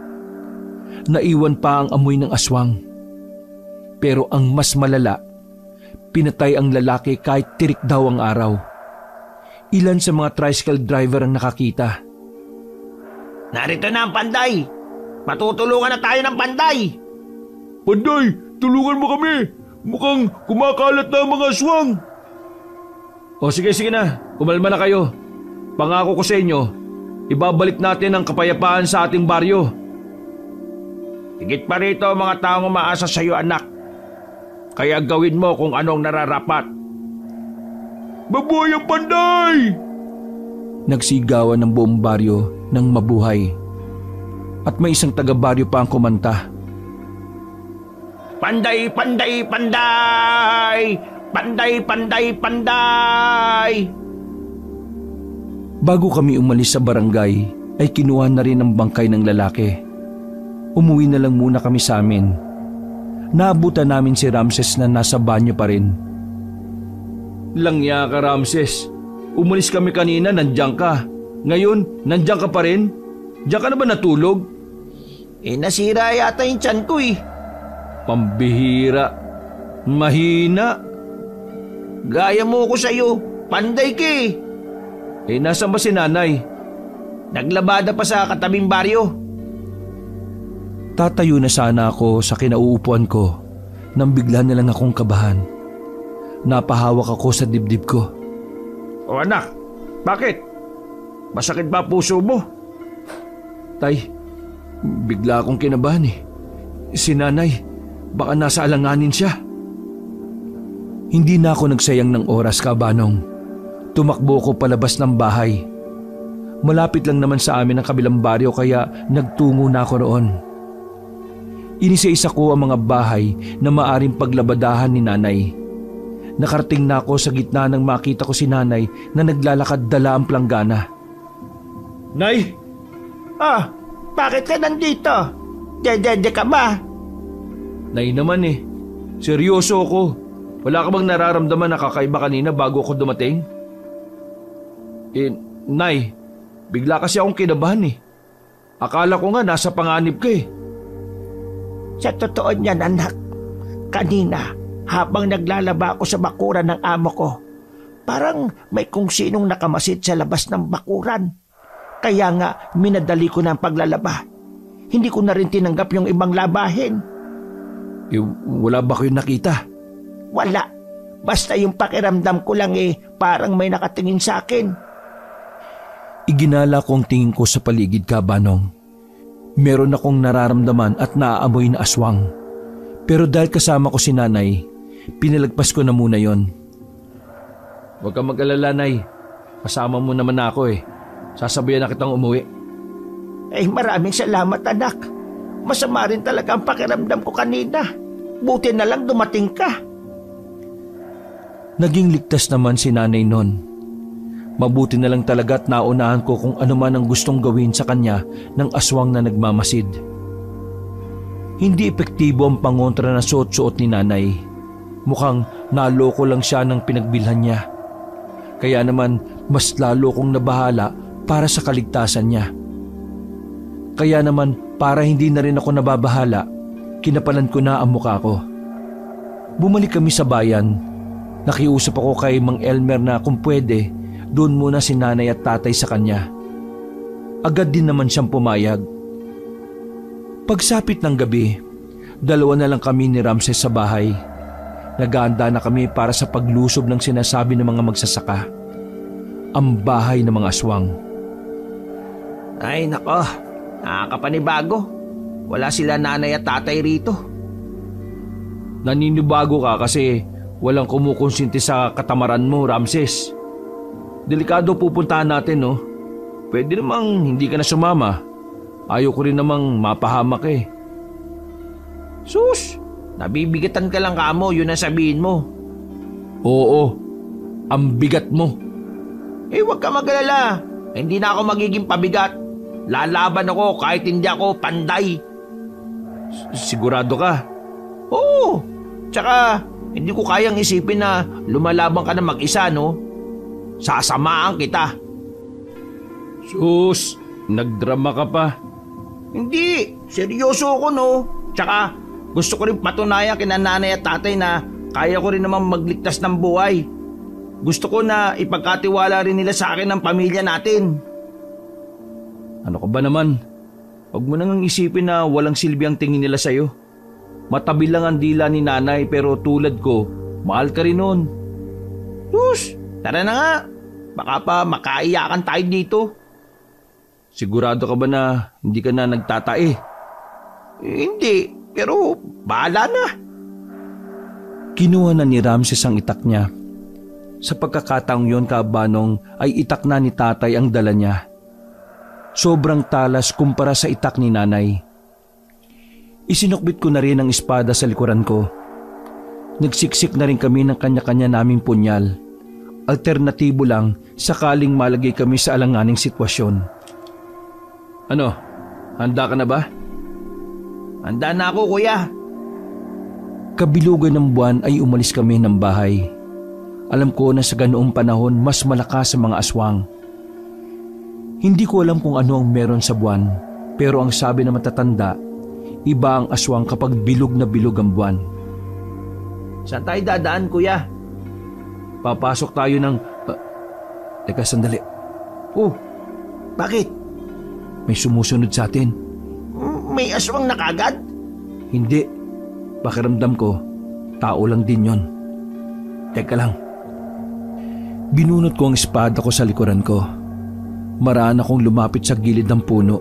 Naiwan pa ang amoy ng aswang. Pero ang mas malala, pinatay ang lalaki kahit tirik daw ang araw. Ilan sa mga tricycle driver ang nakakita. Narito na ang panday! Matutulungan na tayo ng panday! Panday, tulungan mo kami! Mukhang kumakalat na ang mga aswang! O sige na, kumalma na kayo. Pangako ko sa inyo, ibabalik natin ang kapayapaan sa ating baryo. Higit pa rito mga taong umaasa sa iyo, anak. Kaya gawin mo kung anong nararapat. Mabuhay ang panday! Nagsigawan ng buong baryo ng mabuhay. At may isang taga-baryo pa ang kumanta. Panday, panday, panday! Panday, panday, panday! Bago kami umalis sa barangay, ay kinuha na rin ang bangkay ng lalaki. Umuwi na lang muna kami sa amin. naabutan namin si Ramses na nasa banyo pa rin. Langya ka, Ramses. Umalis kami kanina, nandiyan ka. Ngayon, nandiyan ka pa rin? Diyan ka na ba natulog? Nasira yata yung tiyan ko eh. Pambihira. Mahina. Gaya mo ko sa'yo. Panday ka eh. Nasaan ba si nanay? Naglabada pa sa katabing baryo. Tatayo na sana ako sa kinauupuan ko nang bigla na lang akong kabahan. Napahawak ako sa dibdib ko. O anak, bakit? Masakit ba puso mo? Tay, bigla akong kinabahan eh. Si nanay, baka nasa alanganin siya. Hindi na ako nagsayang ng oras, Kabanong. Tumakbo ko palabas ng bahay. Malapit lang naman sa amin ang kabilang baryo kaya nagtungo na ako roon. Inisa-isa ko ang mga bahay na maaring paglabadahan ni nanay. Nakarating na ako sa gitna nang makita ko si nanay na naglalakad dala ang planggana. Nay! Bakit ka nandito? Dede ka ba? Nay naman eh. Seryoso ako. Wala ka bang nararamdaman na kakaiba kanina bago ako dumating? Nay, bigla kasi akong kinabahan eh. Akala ko nga nasa panganib ka eh. Sa totoo niyan, anak, kanina habang naglalaba ako sa bakuran ng amo ko, parang may kung sinong nakamasid sa labas ng bakuran. Kaya nga minadali ko na ang paglalaba. Hindi ko na rin tinanggap yung ibang labahin. Wala ba kayong nakita? Wala. Basta yung pakiramdam ko lang parang may nakatingin sa akin. Iginala ko ang tingin ko sa paligid, Kabanong. Meron akong nararamdaman at naaamoy na aswang. Pero dahil kasama ko si nanay, pinalagpas ko na muna yon. Huwag kang mag-alala, Nay. Kasama mo naman ako eh. Sasabayan na kitang umuwi. Maraming salamat, anak. Masama rin talaga ang pakiramdam ko kanina. Buti na lang dumating ka. Naging ligtas naman si nanay nun. Mabuti na lang talaga at naunahan ko kung ano man ang gustong gawin sa kanya ng aswang na nagmamasid. Hindi epektibo ang pangontra na suot-suot ni nanay. Mukhang naloko lang siya ng pinagbilhan niya. Kaya naman mas lalo kong nabahala para sa kaligtasan niya. Kaya naman para hindi na rin ako nababahala, kinapalan ko na ang mukha ko. Bumalik kami sa bayan. Nakiusap ako kay Mang Elmer na kung pwede, doon muna si nanay at tatay sa kanya. Agad din naman siyang pumayag. Pagsapit ng gabi, dalawa na lang kami ni Ramses sa bahay. Nag-aanda na kami para sa paglusob ng sinasabi ng mga magsasaka. Ang bahay ng mga aswang. Ay nako, nakakapanibago. Wala sila nanay at tatay rito. Naninibago ka kasi walang kumukonsinti sa katamaran mo, Ramses. Delikado pupuntahan natin, no? Pwede namang hindi ka na sumama. Ayaw ko rin namang mapahamak eh. Sus, nabibigatan ka lang kamo, yun ang sabihin mo. Oo, ang bigat mo. Huwag ka mag-alala. Hindi na ako magiging pabigat. Lalaban ako kahit hindi ako panday. Sigurado ka? Oo, tsaka hindi ko kayang isipin na lumalaban ka na mag-isa, no? Sasamaan kita. Sus, nagdrama ka pa. Hindi, seryoso ako, no? Tsaka gusto ko rin patunayan kina nanay at tatay na kaya ko rin naman magligtas ng buhay. Gusto ko na ipagkatiwala rin nila sa akin ang pamilya natin. Ano ka ba naman? Huwag mo nang isipin na walang silbi ang tingin nila sa'yo. Matabi lang ang dila ni nanay pero tulad ko, mahal ka rin nun. Sus, tara na nga. Baka pa makaiyakan tayo dito. Sigurado ka ba na hindi ka na nagtatae? Hindi, pero bahala na. Kinuha na ni Ramses ang itak niya. Sa pagkakataong yon, Kabanong, ay itak na ni tatay ang dala niya. Sobrang talas kumpara sa itak ni nanay. Isinukbit ko na rin ang espada sa likuran ko. Nagsiksik na rin kami ng kanya-kanya naming punyal. Alternatibo lang sakaling malagay kami sa alanganing sitwasyon. Ano? Handa ka na ba? Handa na ako, kuya. Kabilugan ng buwan ay umalis kami ng bahay. Alam ko na sa ganoong panahon mas malakas sa mga aswang. Hindi ko alam kung ano ang meron sa buwan, pero ang sabi ng matatanda, iba ang aswang kapag bilog na bilog ang buwan. Saan tayo dadaan, kuya? Papasok tayo ng... Teka, sandali. Oh, bakit? May sumusunod sa atin. May aswang na kagad? Hindi. Pakiramdam ko, tao lang din yon. Teka lang. Binunot ko ang espada ko sa likuran ko. Maraan akong lumapit sa gilid ng puno.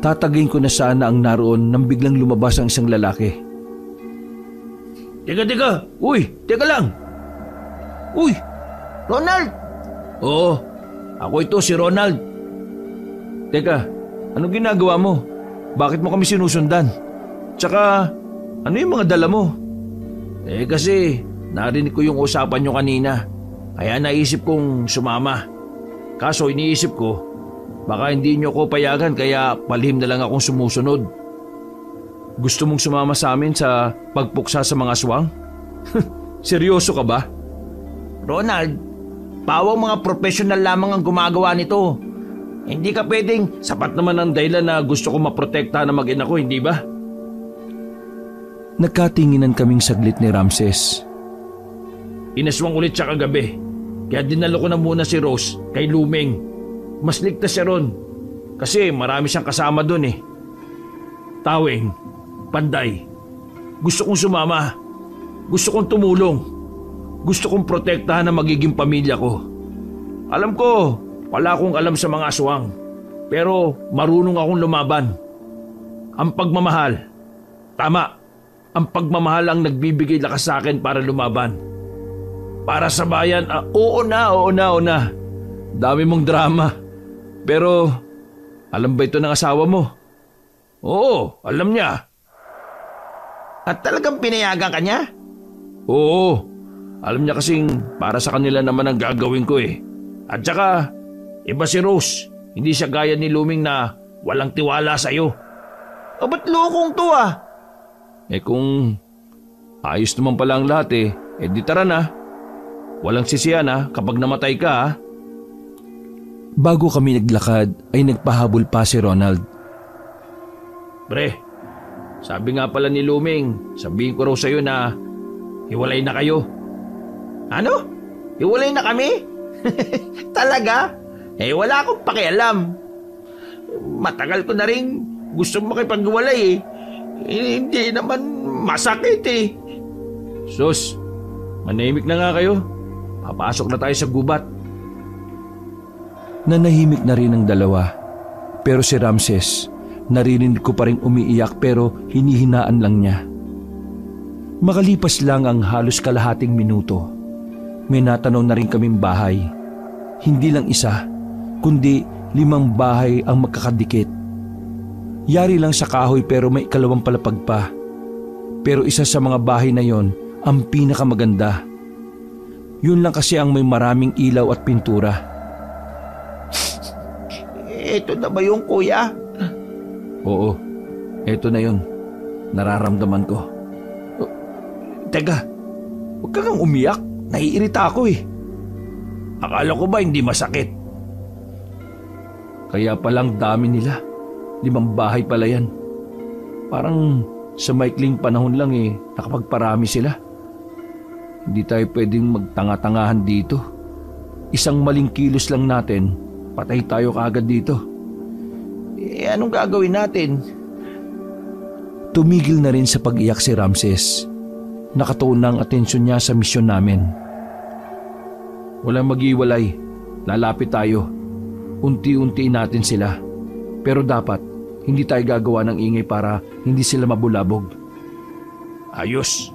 Tatagayin ko na sana ang naroon nang biglang lumabas ang isang lalaki. Teka! Uy, teka lang! Uy! Ronald! Oo, ako ito si Ronald. Teka, anong ginagawa mo? Bakit mo kami sinusundan? Tsaka, ano yung mga dala mo? Kasi narinig ko yung usapan nyo kanina. Kaya naisip kong sumama. Kaso iniisip ko, baka hindi nyo ko payagan kaya palihim na lang akong sumusunod. Gusto mong sumama sa amin sa pagpuksa sa mga aswang? Seryoso ka ba? Ronald, pawang mga professional lamang ang gumagawa nito. Hindi ka pwedeng... Sapat naman ang dahilan na gusto ko maprotektahan na mag-ina ko, hindi ba? Nagkatinginan kaming saglit ni Ramses. Inaswang ulit siya kagabi. Kaya dinalo ko na muna si Rose kay Luming. Mas ligtas siya ron. Kasi marami siyang kasama dun eh. Taweng, Panday, gusto kong sumama. Gusto kong tumulong. Gusto kong protektahan ang magiging pamilya ko. Alam ko, wala akong alam sa mga aswang. Pero marunong akong lumaban. Ang pagmamahal. Tama. Ang pagmamahal ang nagbibigay lakas sa akin para lumaban. Para sa bayan, oo na. Dami mong drama. Pero, alam ba ito ng asawa mo? Oo, alam niya. At talagang pinayagan ka niya? Oo, alam niya kasing para sa kanila naman ang gagawin ko eh. At saka, iba si Rose. Hindi siya gaya ni Luming na walang tiwala sa'yo. Ba't lukong to ah? Kung ayos naman pala ang lahat di tara na. Walang sisiyan kapag namatay ka. Bago kami naglakad ay nagpahabol pa si Ronald. Pre, sabi nga pala ni Luming, sabihin ko raw sa'yo na hiwalay na kayo. Ano? Hiwalay na kami? Talaga? Wala akong pakialam. Matagal ko na rin gusto makipaghiwalay hindi naman masakit Sus, manahimik na nga kayo. Papasok na tayo sa gubat. Nanahimik na rin ang dalawa. Pero si Ramses, narinig ko pa rin umiiyak pero hinihinaan lang niya. Makalipas lang ang halos kalahating minuto. May natanaw na rin kaming bahay. Hindi lang isa, kundi 5 bahay ang magkakadikit. Yari lang sa kahoy pero may ikalawang palapag pa. Pero isa sa mga bahay na yon ang pinakamaganda. Yun lang kasi ang may maraming ilaw at pintura. Ito na ba yung kuya? Oo, eto na yun. Nararamdaman ko. Teka, huwag ka kang umiyak. Naiirita ako Akala ko ba hindi masakit? Kaya palang dami nila. 5 bahay pala yan. Parang sa maikling panahon lang nakapagparami sila. Hindi tayo pwedeng magtanga-tangahan dito. Isang maling kilos lang natin, patay tayo kaagad dito. Anong gagawin natin? Tumigil na rin sa pag-iyak si Ramses. Nakatuon na ang atensyon niya sa misyon namin. Walang mag-iwalay. Lalapit tayo. Unti-untiin natin sila. Pero dapat, hindi tayo gagawa ng ingay para hindi sila mabulabog. Ayos.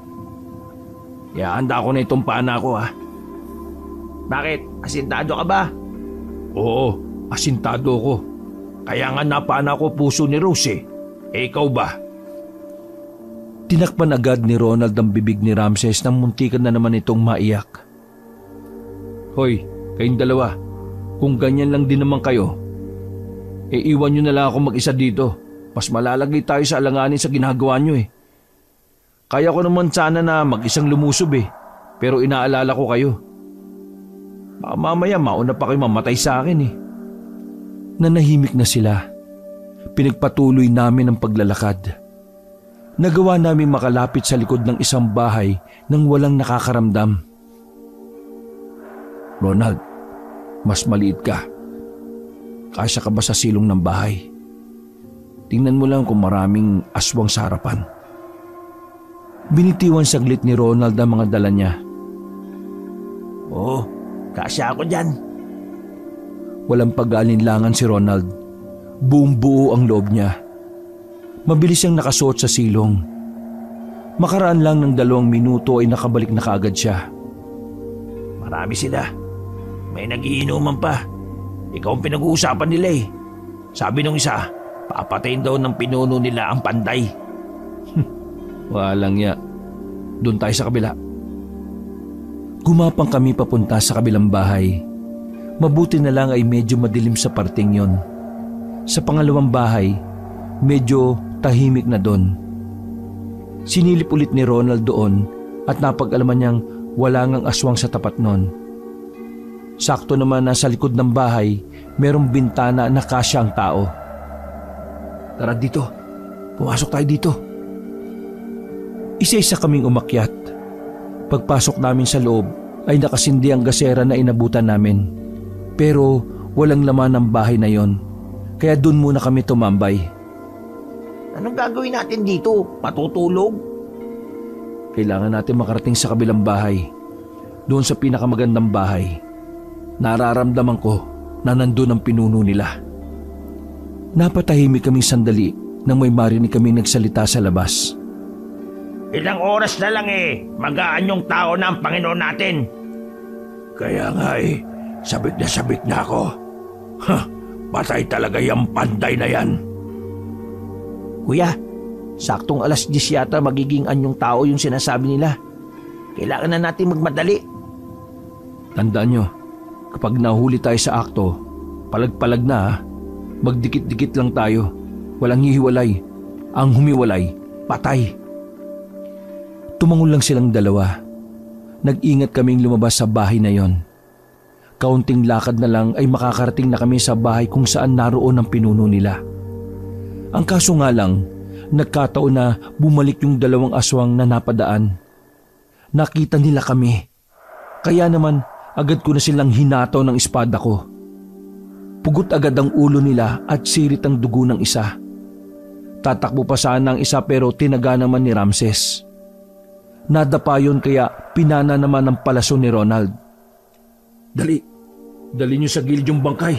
Ihahanda ko na itong pana ko Bakit? Asintado ka ba? Oo, asintado ko. Kaya nga napana ko puso ni Rose ikaw ba? Tinakpan agad ni Ronald ang bibig ni Ramses nang muntikan na naman itong maiyak. Hoy, kayong dalawa, kung ganyan lang din naman kayo, iwan nyo na lang ako mag-isa dito. Mas malalagay tayo sa alanganin sa ginagawa nyo Kaya ko naman sana na mag-isang lumusob pero inaalala ko kayo. Baka mamaya mauna pa kayo mamatay sa akin Nanahimik na sila. Pinagpatuloy namin ang paglalakad. Nagawa namin makalapit sa likod ng isang bahay nang walang nakakaramdam. Ronald, mas maliit ka. Kasya ka ba sa silong ng bahay? Tingnan mo lang kung maraming aswang sa harapan. Binitiwan saglit ni Ronald ang mga dala niya. Oo, kasya ako dyan. Walang pag-aalinlangan si Ronald. Buong buo ang loob niya. Mabilis siyang nakasuot sa silong. Makaraan lang ng 2 minuto ay nakabalik na kaagad siya. Marami sila. May nagiinuman pa. Ikaw ang pinag-uusapan nila Sabi nung isa, papatayin daw ng pinuno nila ang Panday. Walang ya. Doon tayo sa kabila. Gumapang kami papunta sa kabilang bahay. Mabuti na lang ay medyo madilim sa parting yon. Sa pangalawang bahay, medyo tahimik na doon. Sinilip ulit ni Ronald doon at napag-alaman niyang wala ngang aswang sa tapat nun. Sakto naman na sa likod ng bahay, merong bintana na kasya ang tao. Tara dito, pumasok tayo dito. Isa-isa kaming umakyat. Pagpasok namin sa loob ay nakasindi ang gasera na inabutan namin. Pero walang laman ang bahay na yon, kaya doon muna kami tumambay. Anong gagawin natin dito? Matutulog? Kailangan natin makarating sa kabilang bahay. Doon sa pinakamagandang bahay. Nararamdaman ko na nandun ang pinuno nila. Napatahimik kaming sandali nang may marinig kaming nagsalita sa labas. Ilang oras na lang magaan yung tao na ang Panginoon natin. Kaya nga sabik na ako. Patay talaga yung Panday na yan. Kuya, saktong 10:00 yata magiging anyong tao yung sinasabi nila. Kailangan na natin magmadali. Tandaan nyo, kapag nahuli tayo sa akto, palag-palag na magdikit-dikit lang tayo. Walang hihiwalay. Ang humiwalay, patay. Tumangon lang silang dalawa. Nag-ingat kaming lumabas sa bahay na yon. Kaunting lakad na lang ay makakarating na kami sa bahay kung saan naroon ang pinuno nila. Ang kaso nga lang, nagkataon na bumalik yung 2 aswang na napadaan. Nakita nila kami. Kaya naman agad ko na silang hinataw ng espada ko. Pugot agad ang ulo nila at sirit ang dugo ng isa. Tatakbo pa sana ang isa pero tinaga naman ni Ramses. Nadapa yun kaya pinana naman ang palaso ni Ronald. Dali niyo sa gilid yung bangkay.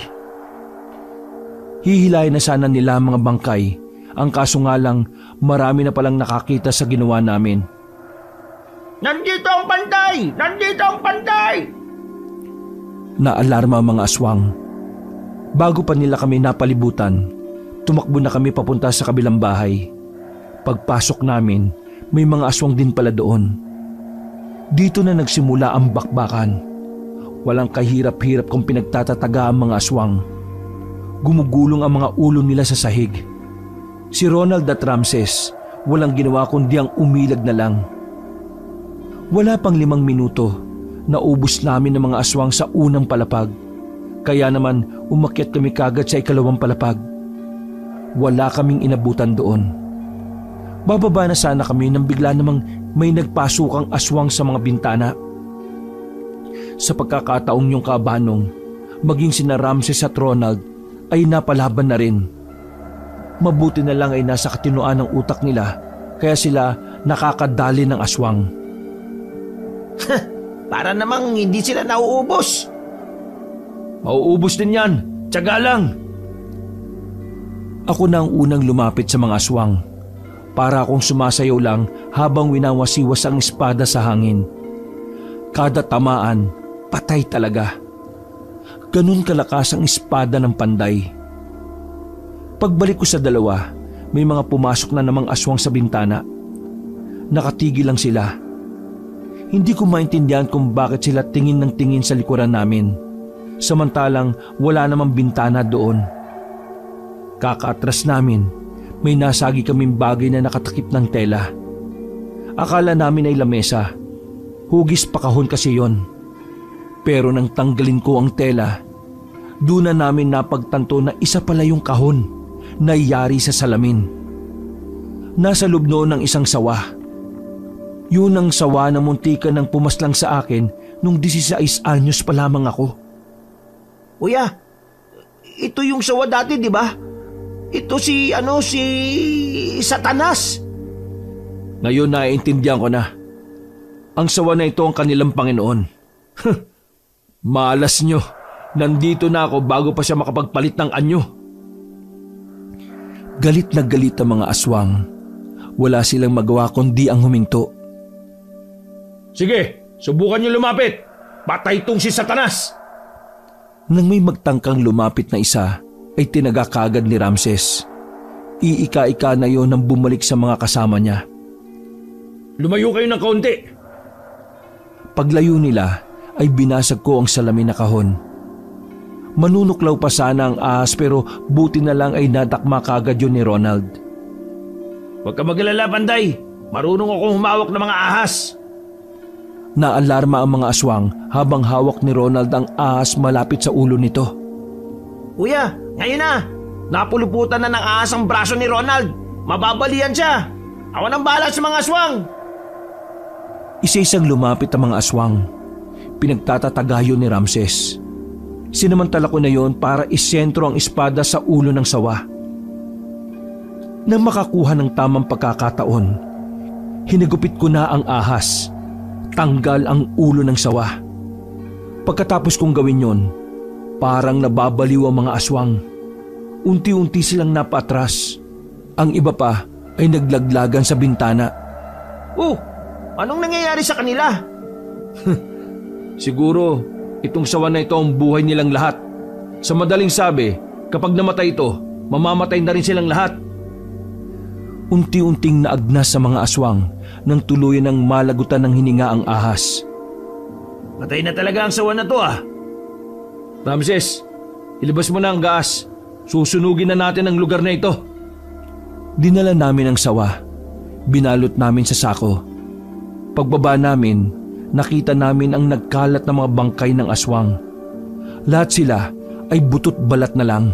Hihilahin na sana nila ang mga bangkay. Ang kaso nga lang, marami na palang nakakita sa ginawa namin. Nandito ang Panday! Nandito ang Panday! Naalarma ang mga aswang. Bago pa nila kami napalibutan, tumakbo na kami papunta sa kabilang bahay. Pagpasok namin, may mga aswang din pala doon. Dito na nagsimula ang bakbakan. Walang kahirap-hirap kung pinagtatataga ang mga aswang. Gumugulong ang mga ulo nila sa sahig. Si Ronald at Ramses, walang ginawa kundi ang umilag na lang. Wala pang 5 minuto, naubos namin ang mga aswang sa unang palapag. Kaya naman umakyat kami kagad sa ikalawang palapag. Wala kaming inabutan doon. Bababa na sana kami nang bigla namang may nagpasukang aswang sa mga bintana. Sa pagkakataong yung kabanong, maging sina Ramses at Ronald ay napalaban na rin. Mabuti na lang ay nasa katinoan ng utak nila kaya sila nakakadali ng aswang. Para namang hindi sila nauubos. Mauubos din yan. Tiyaga lang. Ako na ang unang lumapit sa mga aswang. Para akong sumasayaw lang habang winawasiwas ang espada sa hangin. Kada tamaan, patay talaga. Ganun kalakas ang espada ng Panday. Pagbalik ko sa dalawa, may mga pumasok na namang aswang sa bintana. Nakatigil lang sila. Hindi ko maintindihan kung bakit sila tingin ng tingin sa likuran namin. Samantalang wala namang bintana doon. Kakaatras namin, may nasagi kaming bagay na nakatakip ng tela. Akala namin ay lamesa. Hugis pa kahon kasi yon. Pero nang tanggalin ko ang tela, doon na namin napagtanto na isa pala yung kahon na yari sa salamin. Nasa loob noon ng isang sawa. Yun ang sawa na muntikan ng pumaslang sa akin nung 16 anyos pa lamang ako. Kuya, ito yung sawa dati, di ba? Ito si Satanas. Ngayon naiintindihan ko na. Ang sawa na ito ang kanilang Panginoon. Malas nyo. Nandito na ako bago pa siya makapagpalit ng anyo. Galit na galit ang mga aswang. Wala silang magawa kundi ang huminto. Sige, subukan niyo lumapit. Patay itong si Satanas. Nang may magtangkang lumapit na isa, ay tinaga kaagad ni Ramses. Iika-ika na yon nang bumalik sa mga kasama niya. Lumayo kayo ng kaunti. Paglayo nila, ay binasag ko ang salamin na kahon. Manunuklaw pa sana ang ahas pero buti na lang ay natakma kaagad yun ni Ronald. Huwag ka mag-alala, Panday. Marunong akong humawak ng mga ahas. Naalarma ang mga aswang habang hawak ni Ronald ang ahas malapit sa ulo nito. Kuya, ngayon na. Napuluputan na ng ahas ang braso ni Ronald. Mababalian siya. Ako nang bahala sa mga aswang. Isa-isang lumapit ang mga aswang. Pinagtatatagayo ni Ramses. Sinamantala ko na yon para isentro ang espada sa ulo ng sawa. Nang makakuha ng tamang pagkakataon, hinagupit ko na ang ahas. Tanggal ang ulo ng sawa. Pagkatapos kong gawin yon, parang nababaliw ang mga aswang. Unti-unti silang napatras. Ang iba pa ay naglaglagan sa bintana. Anong nangyayari sa kanila? Siguro, itong sawa na ito ang buhay nilang lahat. Sa madaling sabi, kapag namatay ito, mamamatay na rin silang lahat. Unti-unting naagnas sa mga aswang nang tuluyan ng malagutan ng hininga ang ahas. Patay na talaga ang sawa na to Ramses, ilabas mo na ang gas. Susunugin na natin ang lugar na ito. Dinala namin ang sawa. Binalot namin sa sako. Pagbaba namin, nakita namin ang nagkalat na mga bangkay ng aswang. Lahat sila ay butot balat na lang.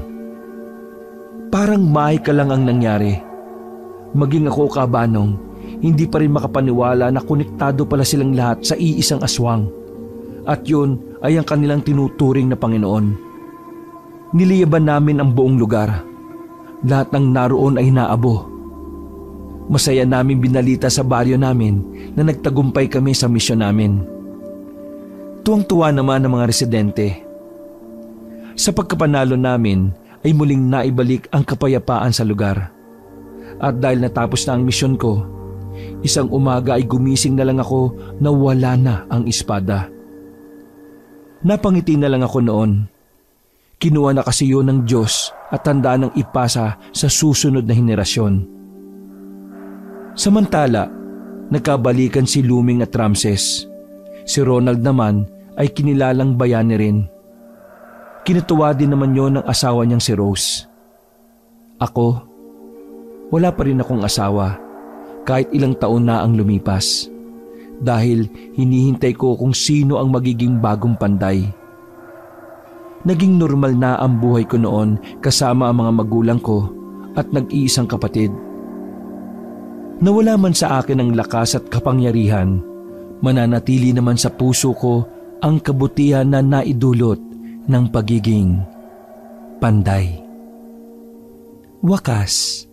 Parang mahika lang ang nangyari. Maging ako, Kabanong, hindi pa rin makapaniwala na konektado pala silang lahat sa iisang aswang. At yun ay ang kanilang tinuturing na Panginoon. Niliyaban namin ang buong lugar. Lahat ng naroon ay naabo. Masaya namin binalita sa baryo namin na nagtagumpay kami sa misyon namin. Tuwang-tuwa naman ang mga residente. Sa pagkapanalo namin ay muling naibalik ang kapayapaan sa lugar. At dahil natapos na ang misyon ko, isang umaga ay gumising na lang ako na wala na ang espada. Napangiti na lang ako noon. Kinuha na kasi yun ng Diyos at tanda ng ipasa sa susunod na henerasyon. Samantala, nagkabalikan si Luming at Ramses. Si Ronald naman ay kinilalang bayani rin. Kinatuwa din naman yon ng asawa niyang si Rose. Ako, wala pa rin akong asawa kahit ilang taon na ang lumipas dahil hinihintay ko kung sino ang magiging bagong Panday. Naging normal na ang buhay ko noon kasama ang mga magulang ko at nag-iisang kapatid. Nawala man sa akin ang lakas at kapangyarihan, mananatili naman sa puso ko ang kabutihan na naidulot ng pagiging Panday. Wakas.